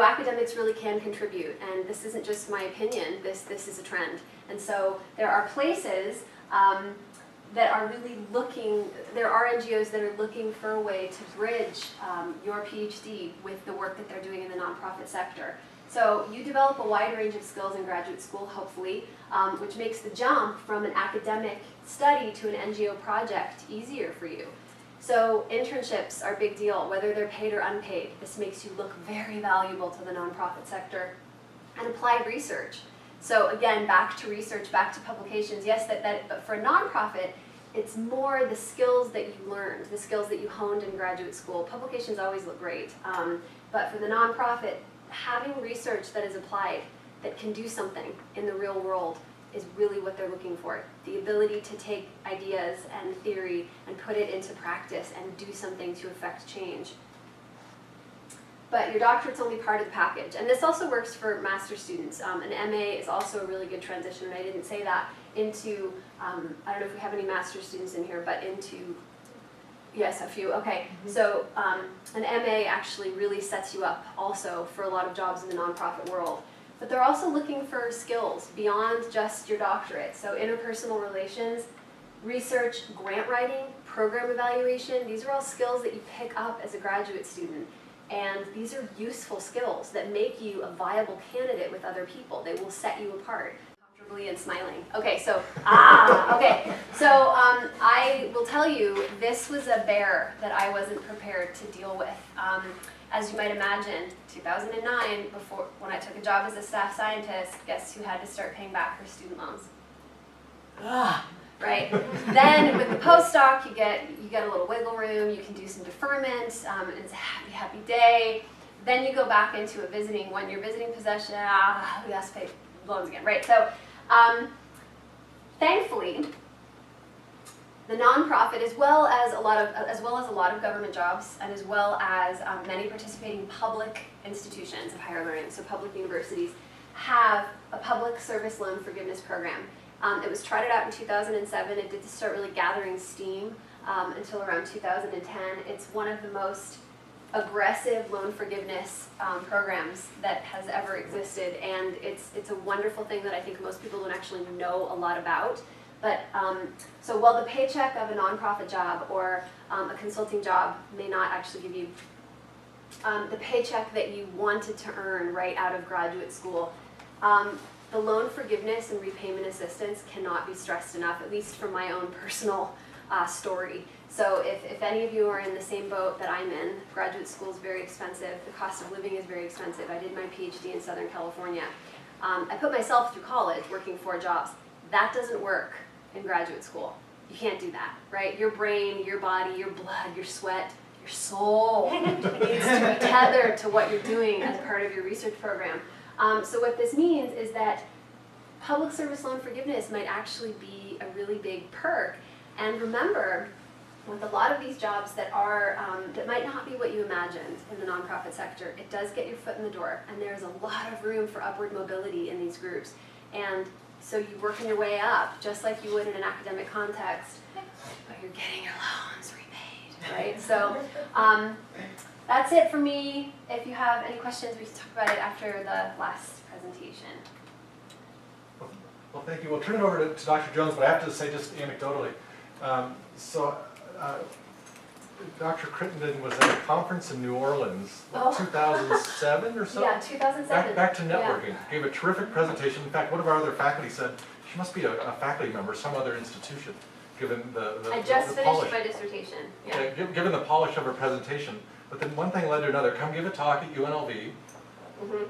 Speaker 6: academics really can contribute, and this isn't just my opinion, this is a trend. And so there are places that are really there are NGOs that are looking for a way to bridge your PhD with the work that they're doing in the nonprofit sector. So you develop a wide range of skills in graduate school, hopefully, which makes the jump from an academic study to an NGO project easier for you. So internships are a big deal, whether they're paid or unpaid. This makes you look very valuable to the nonprofit sector. And applied research. So again, back to research, back to publications. Yes, but for a nonprofit, it's more the skills that you learned, the skills that you honed in graduate school. Publications always look great, but for the nonprofit, having research that is applied, that can do something in the real world, is really what they're looking for. The ability to take ideas and theory and put it into practice and do something to affect change. But your doctorate's only part of the package. And this also works for master's students. An MA is also a really good transition, and I didn't say that, into, I don't know if we have any master's students in here, but into, yes, a few, okay. So an MA actually really sets you up also for a lot of jobs in the nonprofit world. But they're also looking for skills beyond just your doctorate. So interpersonal relations, research, grant writing, program evaluation, these are all skills that you pick up as a graduate student. And these are useful skills that make you a viable candidate with other people. They will set you apart. Comfortably and smiling. Okay, so, okay. So I will tell you, this was a bear that I wasn't prepared to deal with. As you might imagine, 2009, when I took a job as a staff scientist, guess who had to start paying back her student loans? Right? Then with the postdoc, you get a little wiggle room, you can do some deferment, it's a happy, happy day. Then you go back into a visiting, when you're visiting possession, we have to pay loans again, right? So thankfully, the nonprofit, as well as a lot of government jobs, and as well as many participating public institutions of higher learning, so public universities, have a public service loan forgiveness program. It was tried out in 2007. It did start really gathering steam until around 2010. It's one of the most aggressive loan forgiveness programs that has ever existed, and it's a wonderful thing that I think most people don't actually know a lot about. But so while the paycheck of a nonprofit job or a consulting job may not actually give you the paycheck that you wanted to earn right out of graduate school, the loan forgiveness and repayment assistance cannot be stressed enough, at least from my own personal story. So if any of you are in the same boat that I'm in, graduate school is very expensive, the cost of living is very expensive. I did my PhD in Southern California. I put myself through college working 4 jobs. That doesn't work in graduate school. You can't do that, right? Your brain, your body, your blood, your sweat, your soul needs to be tethered to what you're doing as part of your research program. So what this means is that public service loan forgiveness might actually be a really big perk. And remember, with a lot of these jobs that are that might not be what you imagined in the nonprofit sector, it does get your foot in the door, and there's a lot of room for upward mobility in these groups. And so you working your way up, just like you would in an academic context, but you're getting your loans repaid, right? So that's it for me. If you have any questions, we can talk about it after the last presentation.
Speaker 1: Well, thank you. We'll turn it over to Dr. Jones, but I have to say just anecdotally. Dr. Crittenden was at a conference in New Orleans, 2007 or so?
Speaker 6: Yeah, 2007.
Speaker 1: Back to networking. Yeah. Gave a terrific presentation. In fact, one of our other faculty said she must be a faculty member, some other institution, given the
Speaker 6: I just
Speaker 1: the
Speaker 6: finished
Speaker 1: polish.
Speaker 6: my dissertation. Yeah.
Speaker 1: Yeah, given the polish of her presentation. But then one thing led to another. Come give a talk at UNLV. Mm-hmm.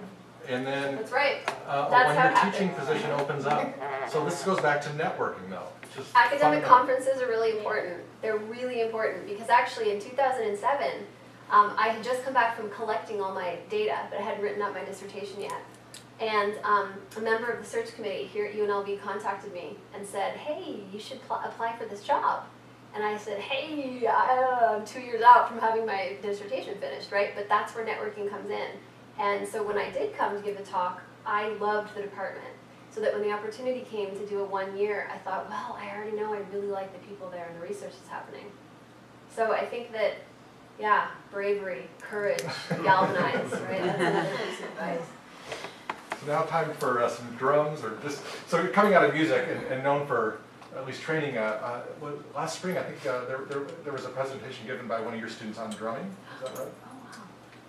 Speaker 1: And then
Speaker 6: that's right.
Speaker 1: When your teaching position opens up. So this goes back to networking, though. Just
Speaker 6: academic conferences are really important. They're really important because actually in 2007, I had just come back from collecting all my data, but I hadn't written up my dissertation yet. And a member of the search committee here at UNLV contacted me and said, hey, you should apply for this job. And I said, hey, I'm 2 years out from having my dissertation finished, right? But that's where networking comes in. And so when I did come to give a talk, I loved the department. So that when the opportunity came to do a 1 year, I thought, well, I already know I really like the people there and the research is happening. So I think that, yeah, bravery, courage, galvanize, right? That's another piece of advice.
Speaker 1: So now time for some drums, or just, so you're coming out of music and known for at least training. Last spring, I think there was a presentation given by one of your students on drumming. Is that right?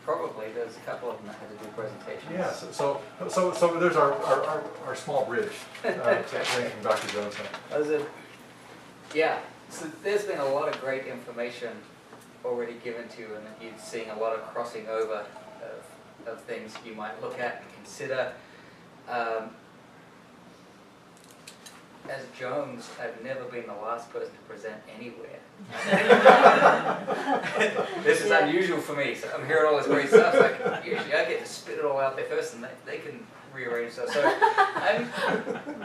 Speaker 7: Probably, there's a couple of them that had to do presentations.
Speaker 1: Yeah, so there's our small bridge to training from Dr. Jones.
Speaker 7: Yeah, so there's been a lot of great information already given to you, and you're seeing a lot of crossing over of things you might look at and consider. As Jones, I've never been the last person to present anywhere. This is unusual for me, so I'm hearing all this great stuff. Like, usually I get to spit it all out there first, and they can rearrange stuff. So I'm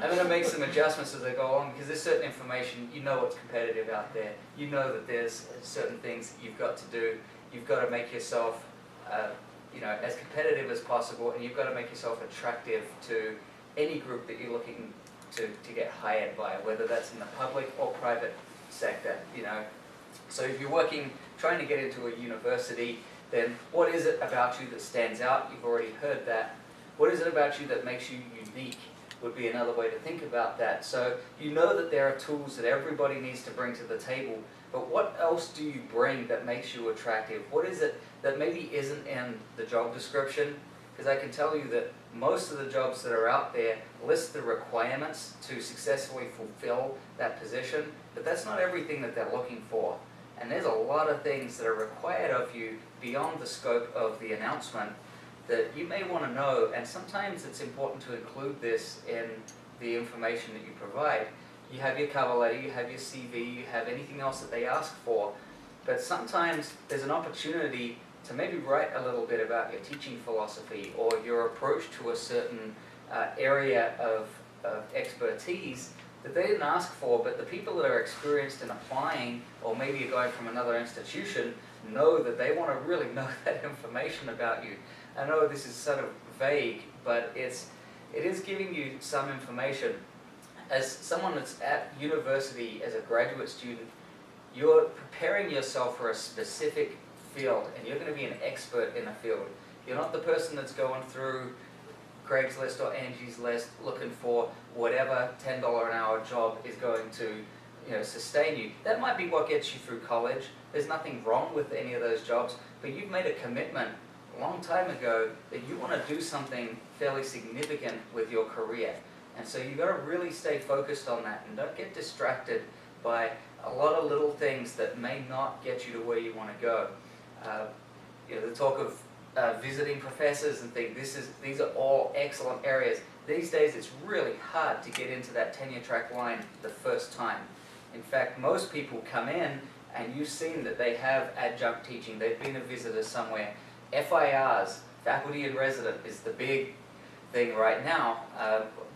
Speaker 7: going to make some adjustments as I go along, because there's certain information, you know what's competitive out there. You know that there's certain things you've got to do. You've got to make yourself as competitive as possible, and you've got to make yourself attractive to any group that you're looking to get hired by, whether that's in the public or private sector, So if you're trying to get into a university, then what is it about you that stands out? You've already heard that. What is it about you that makes you unique would be another way to think about that. So you know that there are tools that everybody needs to bring to the table, but what else do you bring that makes you attractive? What is it that maybe isn't in the job description? Because I can tell you that most of the jobs that are out there list the requirements to successfully fulfill that position, but that's not everything that they're looking for. And there's a lot of things that are required of you beyond the scope of the announcement that you may want to know, and sometimes it's important to include this in the information that you provide. You have your cover letter, you have your CV, you have anything else that they ask for, but sometimes there's an opportunity to maybe write a little bit about your teaching philosophy or your approach to a certain area of expertise that they didn't ask for, but the people that are experienced in applying, or maybe you're going from another institution, know that they want to really know that information about you. I know this is sort of vague, but it is giving you some information. As someone that's at university as a graduate student, you're preparing yourself for a specific field, and you're going to be an expert in a field. You're not the person that's going through Craigslist or Angie's List looking for whatever $10 an hour job is going to sustain you. That might be what gets you through college. There's nothing wrong with any of those jobs, but you've made a commitment a long time ago that you want to do something fairly significant with your career. And so you've got to really stay focused on that, and don't get distracted by a lot of little things that may not get you to where you want to go. The talk of visiting professors and things, these are all excellent areas. These days it's really hard to get into that tenure track line the first time. In fact, most people come in and you've seen that they have adjunct teaching, they've been a visitor somewhere. FIRs, faculty in resident, is the big thing right now.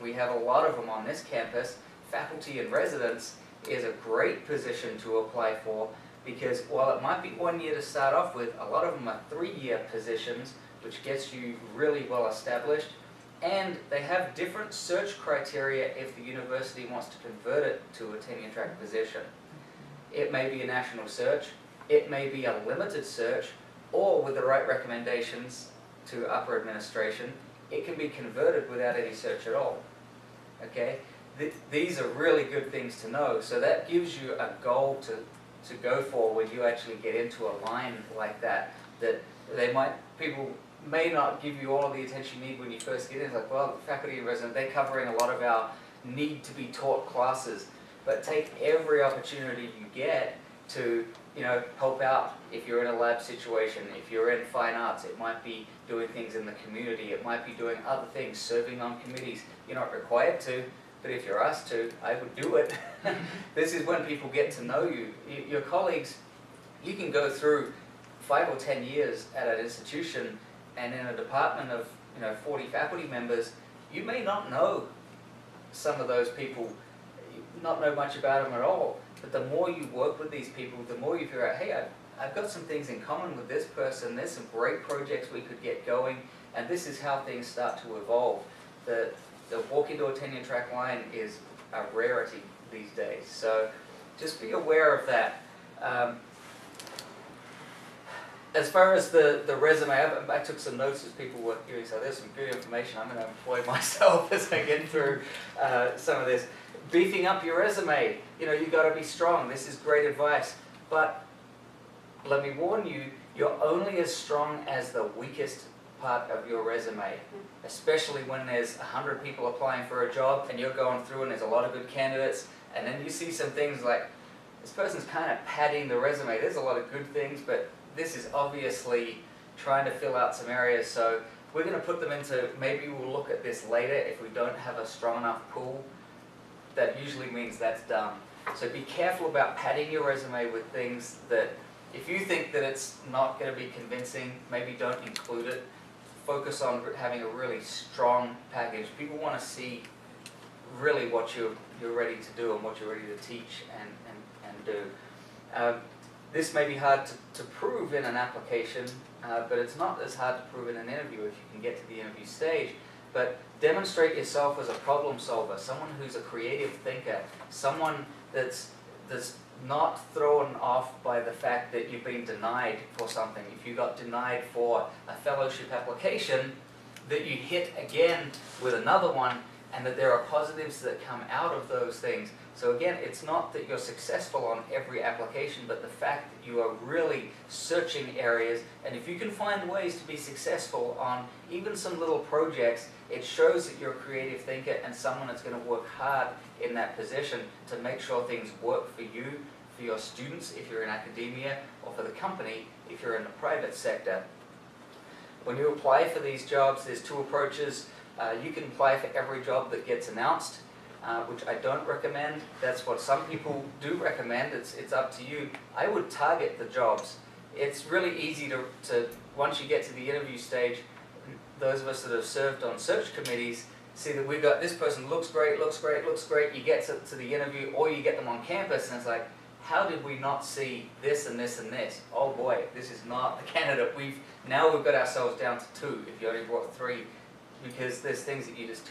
Speaker 7: We have a lot of them on this campus. Faculty in residence is a great position to apply for, because while it might be 1 year to start off with, a lot of them are 3-year positions, which gets you really well established. And they have different search criteria if the university wants to convert it to a tenure track position. It may be a national search, it may be a limited search, or with the right recommendations to upper administration, it can be converted without any search at all. Okay? These are really good things to know. So that gives you a goal to go for when you actually get into a line like that. That people may not give you all of the attention you need when you first get in. It's like, well, faculty and resident, they're covering a lot of our need to be taught classes. But take every opportunity you get to help out. If you're in a lab situation, if you're in fine arts, it might be doing things in the community, it might be doing other things, serving on committees. You're not required to, but if you're asked to, I would do it. This is when people get to know you. Your colleagues, you can go through 5 or 10 years at an institution, and in a department of 40 faculty members, you may not know some of those people, not know much about them at all. But the more you work with these people, the more you figure out, hey, I've got some things in common with this person, there's some great projects we could get going, And this is how things start to evolve. The walk into a tenure track line is a rarity these days. So just be aware of that. As far as the resume, I took some notes as people were hearing, so there's some good information. I'm going to employ myself as I get through some of this. Beefing up your resume, you've got to be strong. This is great advice. But let me warn you, you're only as strong as the weakest part of your resume, especially when there's 100 people applying for a job and you're going through and there's a lot of good candidates, and then you see some things like, this person's kind of padding the resume. There's a lot of good things, but this is obviously trying to fill out some areas. So we're going to put them into, maybe we'll look at this later if we don't have a strong enough pool. That usually means that's done. So be careful about padding your resume with things that, if you think that it's not going to be convincing, maybe don't include it. Focus on having a really strong package. People want to see really what you're ready to do and what you're ready to teach and do. This may be hard to prove in an application, but it's not as hard to prove in an interview if you can get to the interview stage. But demonstrate yourself as a problem solver, someone who's a creative thinker, someone that's not thrown off by the fact that you've been denied for something. If you got denied for a fellowship application, that you hit again with another one, and that there are positives that come out of those things. So again, it's not that you're successful on every application, but the fact that you are really searching areas, and if you can find ways to be successful on even some little projects, it shows that you're a creative thinker and someone that's going to work hard in that position to make sure things work for you, for your students if you're in academia, or for the company if you're in the private sector. When you apply for these jobs, there's two approaches. You can apply for every job that gets announced, which I don't recommend. That's what some people do recommend. It's up to you. I would target the jobs. It's really easy to once you get to the interview stage, those of us that have served on search committees see that we've got this person looks great, looks great, looks great. You get to the interview, or you get them on campus, and it's like, how did we not see this and this and this? Oh boy, this is not the candidate. Now we've got ourselves down to 2 if you only brought 3, because there's things that you just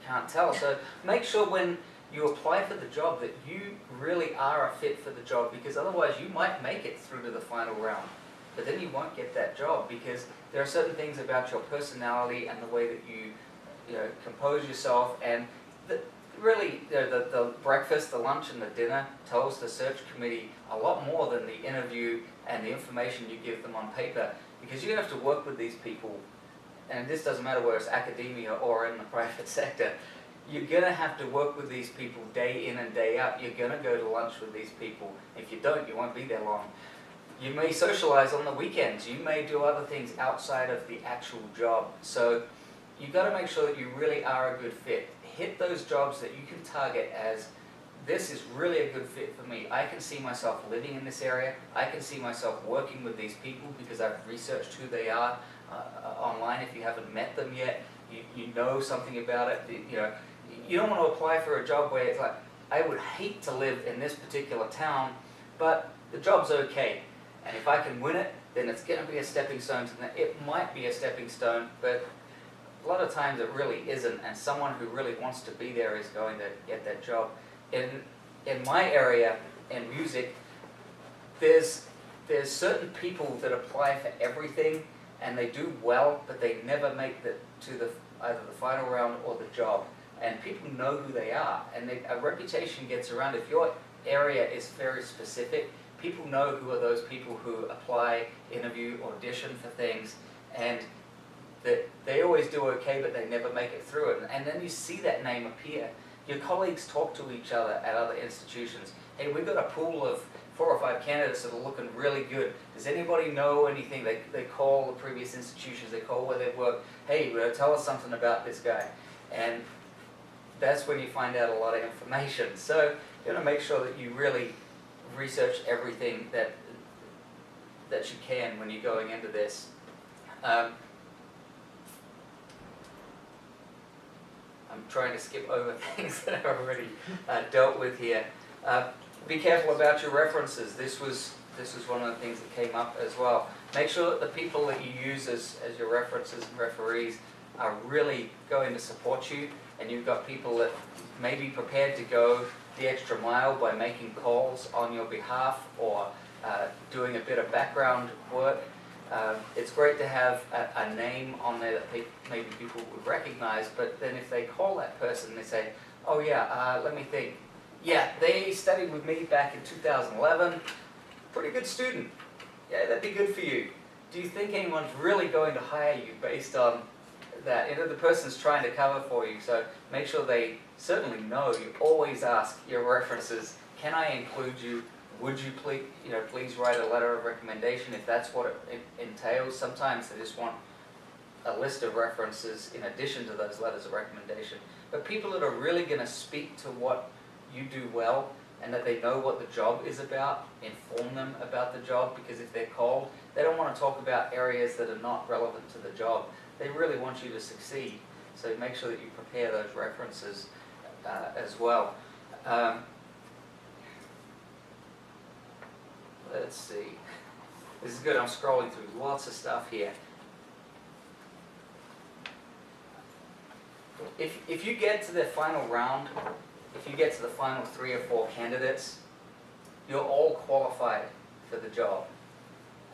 Speaker 7: can't tell. So make sure when you apply for the job that you really are a fit for the job, because otherwise you might make it through to the final round, but then you won't get that job because there are certain things about your personality and the way that you compose yourself, and really the breakfast, the lunch, and the dinner tells the search committee a lot more than the interview and the information you give them on paper, because you have to work with these people, and this doesn't matter whether it's academia or in the private sector. You're going to have to work with these people day in and day out. You're going to go to lunch with these people. If you don't, you won't be there long. You may socialize on the weekends. You may do other things outside of the actual job. So you've got to make sure that you really are a good fit. Hit those jobs that you can target as, this is really a good fit for me. I can see myself living in this area. I can see myself working with these people because I've researched who they are online. If you haven't met them yet, you know something about it. You don't want to apply for a job where it's like, I would hate to live in this particular town, but the job's okay. And if I can win it, then it's going to be a stepping stone to that. It might be a stepping stone, but a lot of times it really isn't, and someone who really wants to be there is going to get that job. In my area, in music, there's certain people that apply for everything, and they do well, but they never make it to either the final round or the job. And people know who they are, and a reputation gets around. If your area is very specific, people know who are those people who apply, interview, audition for things, and that they always do okay, but they never make it through it. And then you see that name appear. Your colleagues talk to each other at other institutions. Hey, we've got a pool of 4 or 5 candidates that are looking really good. Does anybody know anything? They call the previous institutions, they call where they've worked. Hey, tell us something about this guy. And that's when you find out a lot of information. So you want to make sure that you really research everything that you can when you're going into this. I'm trying to skip over things that I've already dealt with here. Be careful about your references. This was this was one of the things that came up as well. Make sure that the people that you use as your references and referees are really going to support you, and you've got people that may be prepared to go the extra mile by making calls on your behalf or doing a bit of background work. It's great to have a name on there that maybe people would recognize, but then if they call that person, they say, oh yeah, let me think. Yeah, they studied with me back in 2011. Pretty good student. Yeah, that'd be good for you. Do you think anyone's really going to hire you based on that? You know, the person's trying to cover for you, so make sure they certainly know. You always ask your references, can I include you? Would you please write a letter of recommendation if that's what it entails? Sometimes they just want a list of references in addition to those letters of recommendation. But people that are really going to speak to what you do well and that they know what the job is about, inform them about the job, because if they're called, they don't want to talk about areas that are not relevant to the job. They really want you to succeed. So make sure that you prepare those references as well. Let's see. This is good. I'm scrolling through lots of stuff here. If you get to the final round, if you get to the final 3 or 4 candidates, you're all qualified for the job.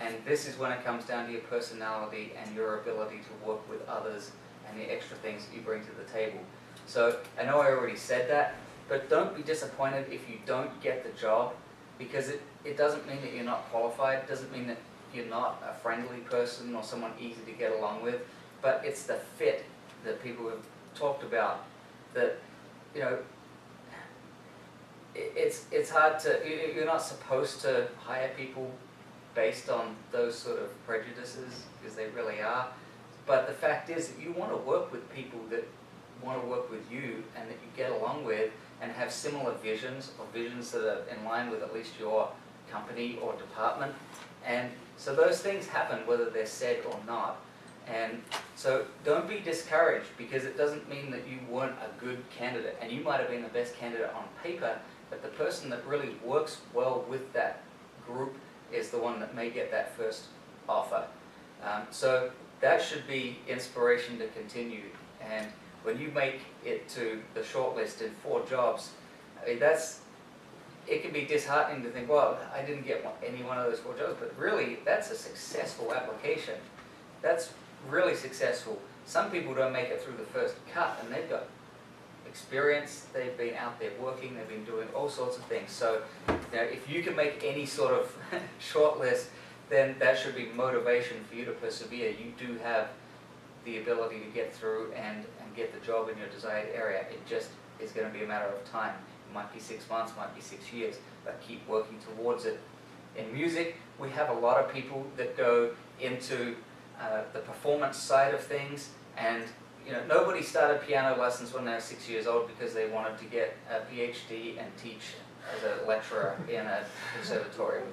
Speaker 7: And this is when it comes down to your personality and your ability to work with others and the extra things that you bring to the table. So I know I already said that, but don't be disappointed if you don't get the job, because it doesn't mean that you're not qualified. It doesn't mean that you're not a friendly person or someone easy to get along with, but it's the fit that people have talked about that, you know, it's hard to, you're not supposed to hire people based on those sort of prejudices, because they really are. But the fact is that you want to work with people that want to work with you and that you get along with and have similar visions, or visions that are in line with at least your company or department. And so those things happen whether they're said or not. And so don't be discouraged, because it doesn't mean that you weren't a good candidate. And you might have been the best candidate on paper, but the person that really works well with that group is the one that may get that first offer. So that should be inspiration to continue. And when you make it to the shortlist in 4 jobs, I mean, it can be disheartening to think, well, I didn't get any one of those 4 jobs, but really, that's a successful application. That's really successful. Some people don't make it through the first cut, and they've got experience, they've been out there working, they've been doing all sorts of things. So, you know, if you can make any sort of shortlist, then that should be motivation for you to persevere. You do have the ability to get through and get the job in your desired area. It just is going to be a matter of time. It might be 6 months, might be 6 years, but keep working towards it. In music, we have a lot of people that go into the performance side of things, and you know, nobody started piano lessons when they were 6 years old because they wanted to get a PhD and teach as a lecturer in a conservatorium.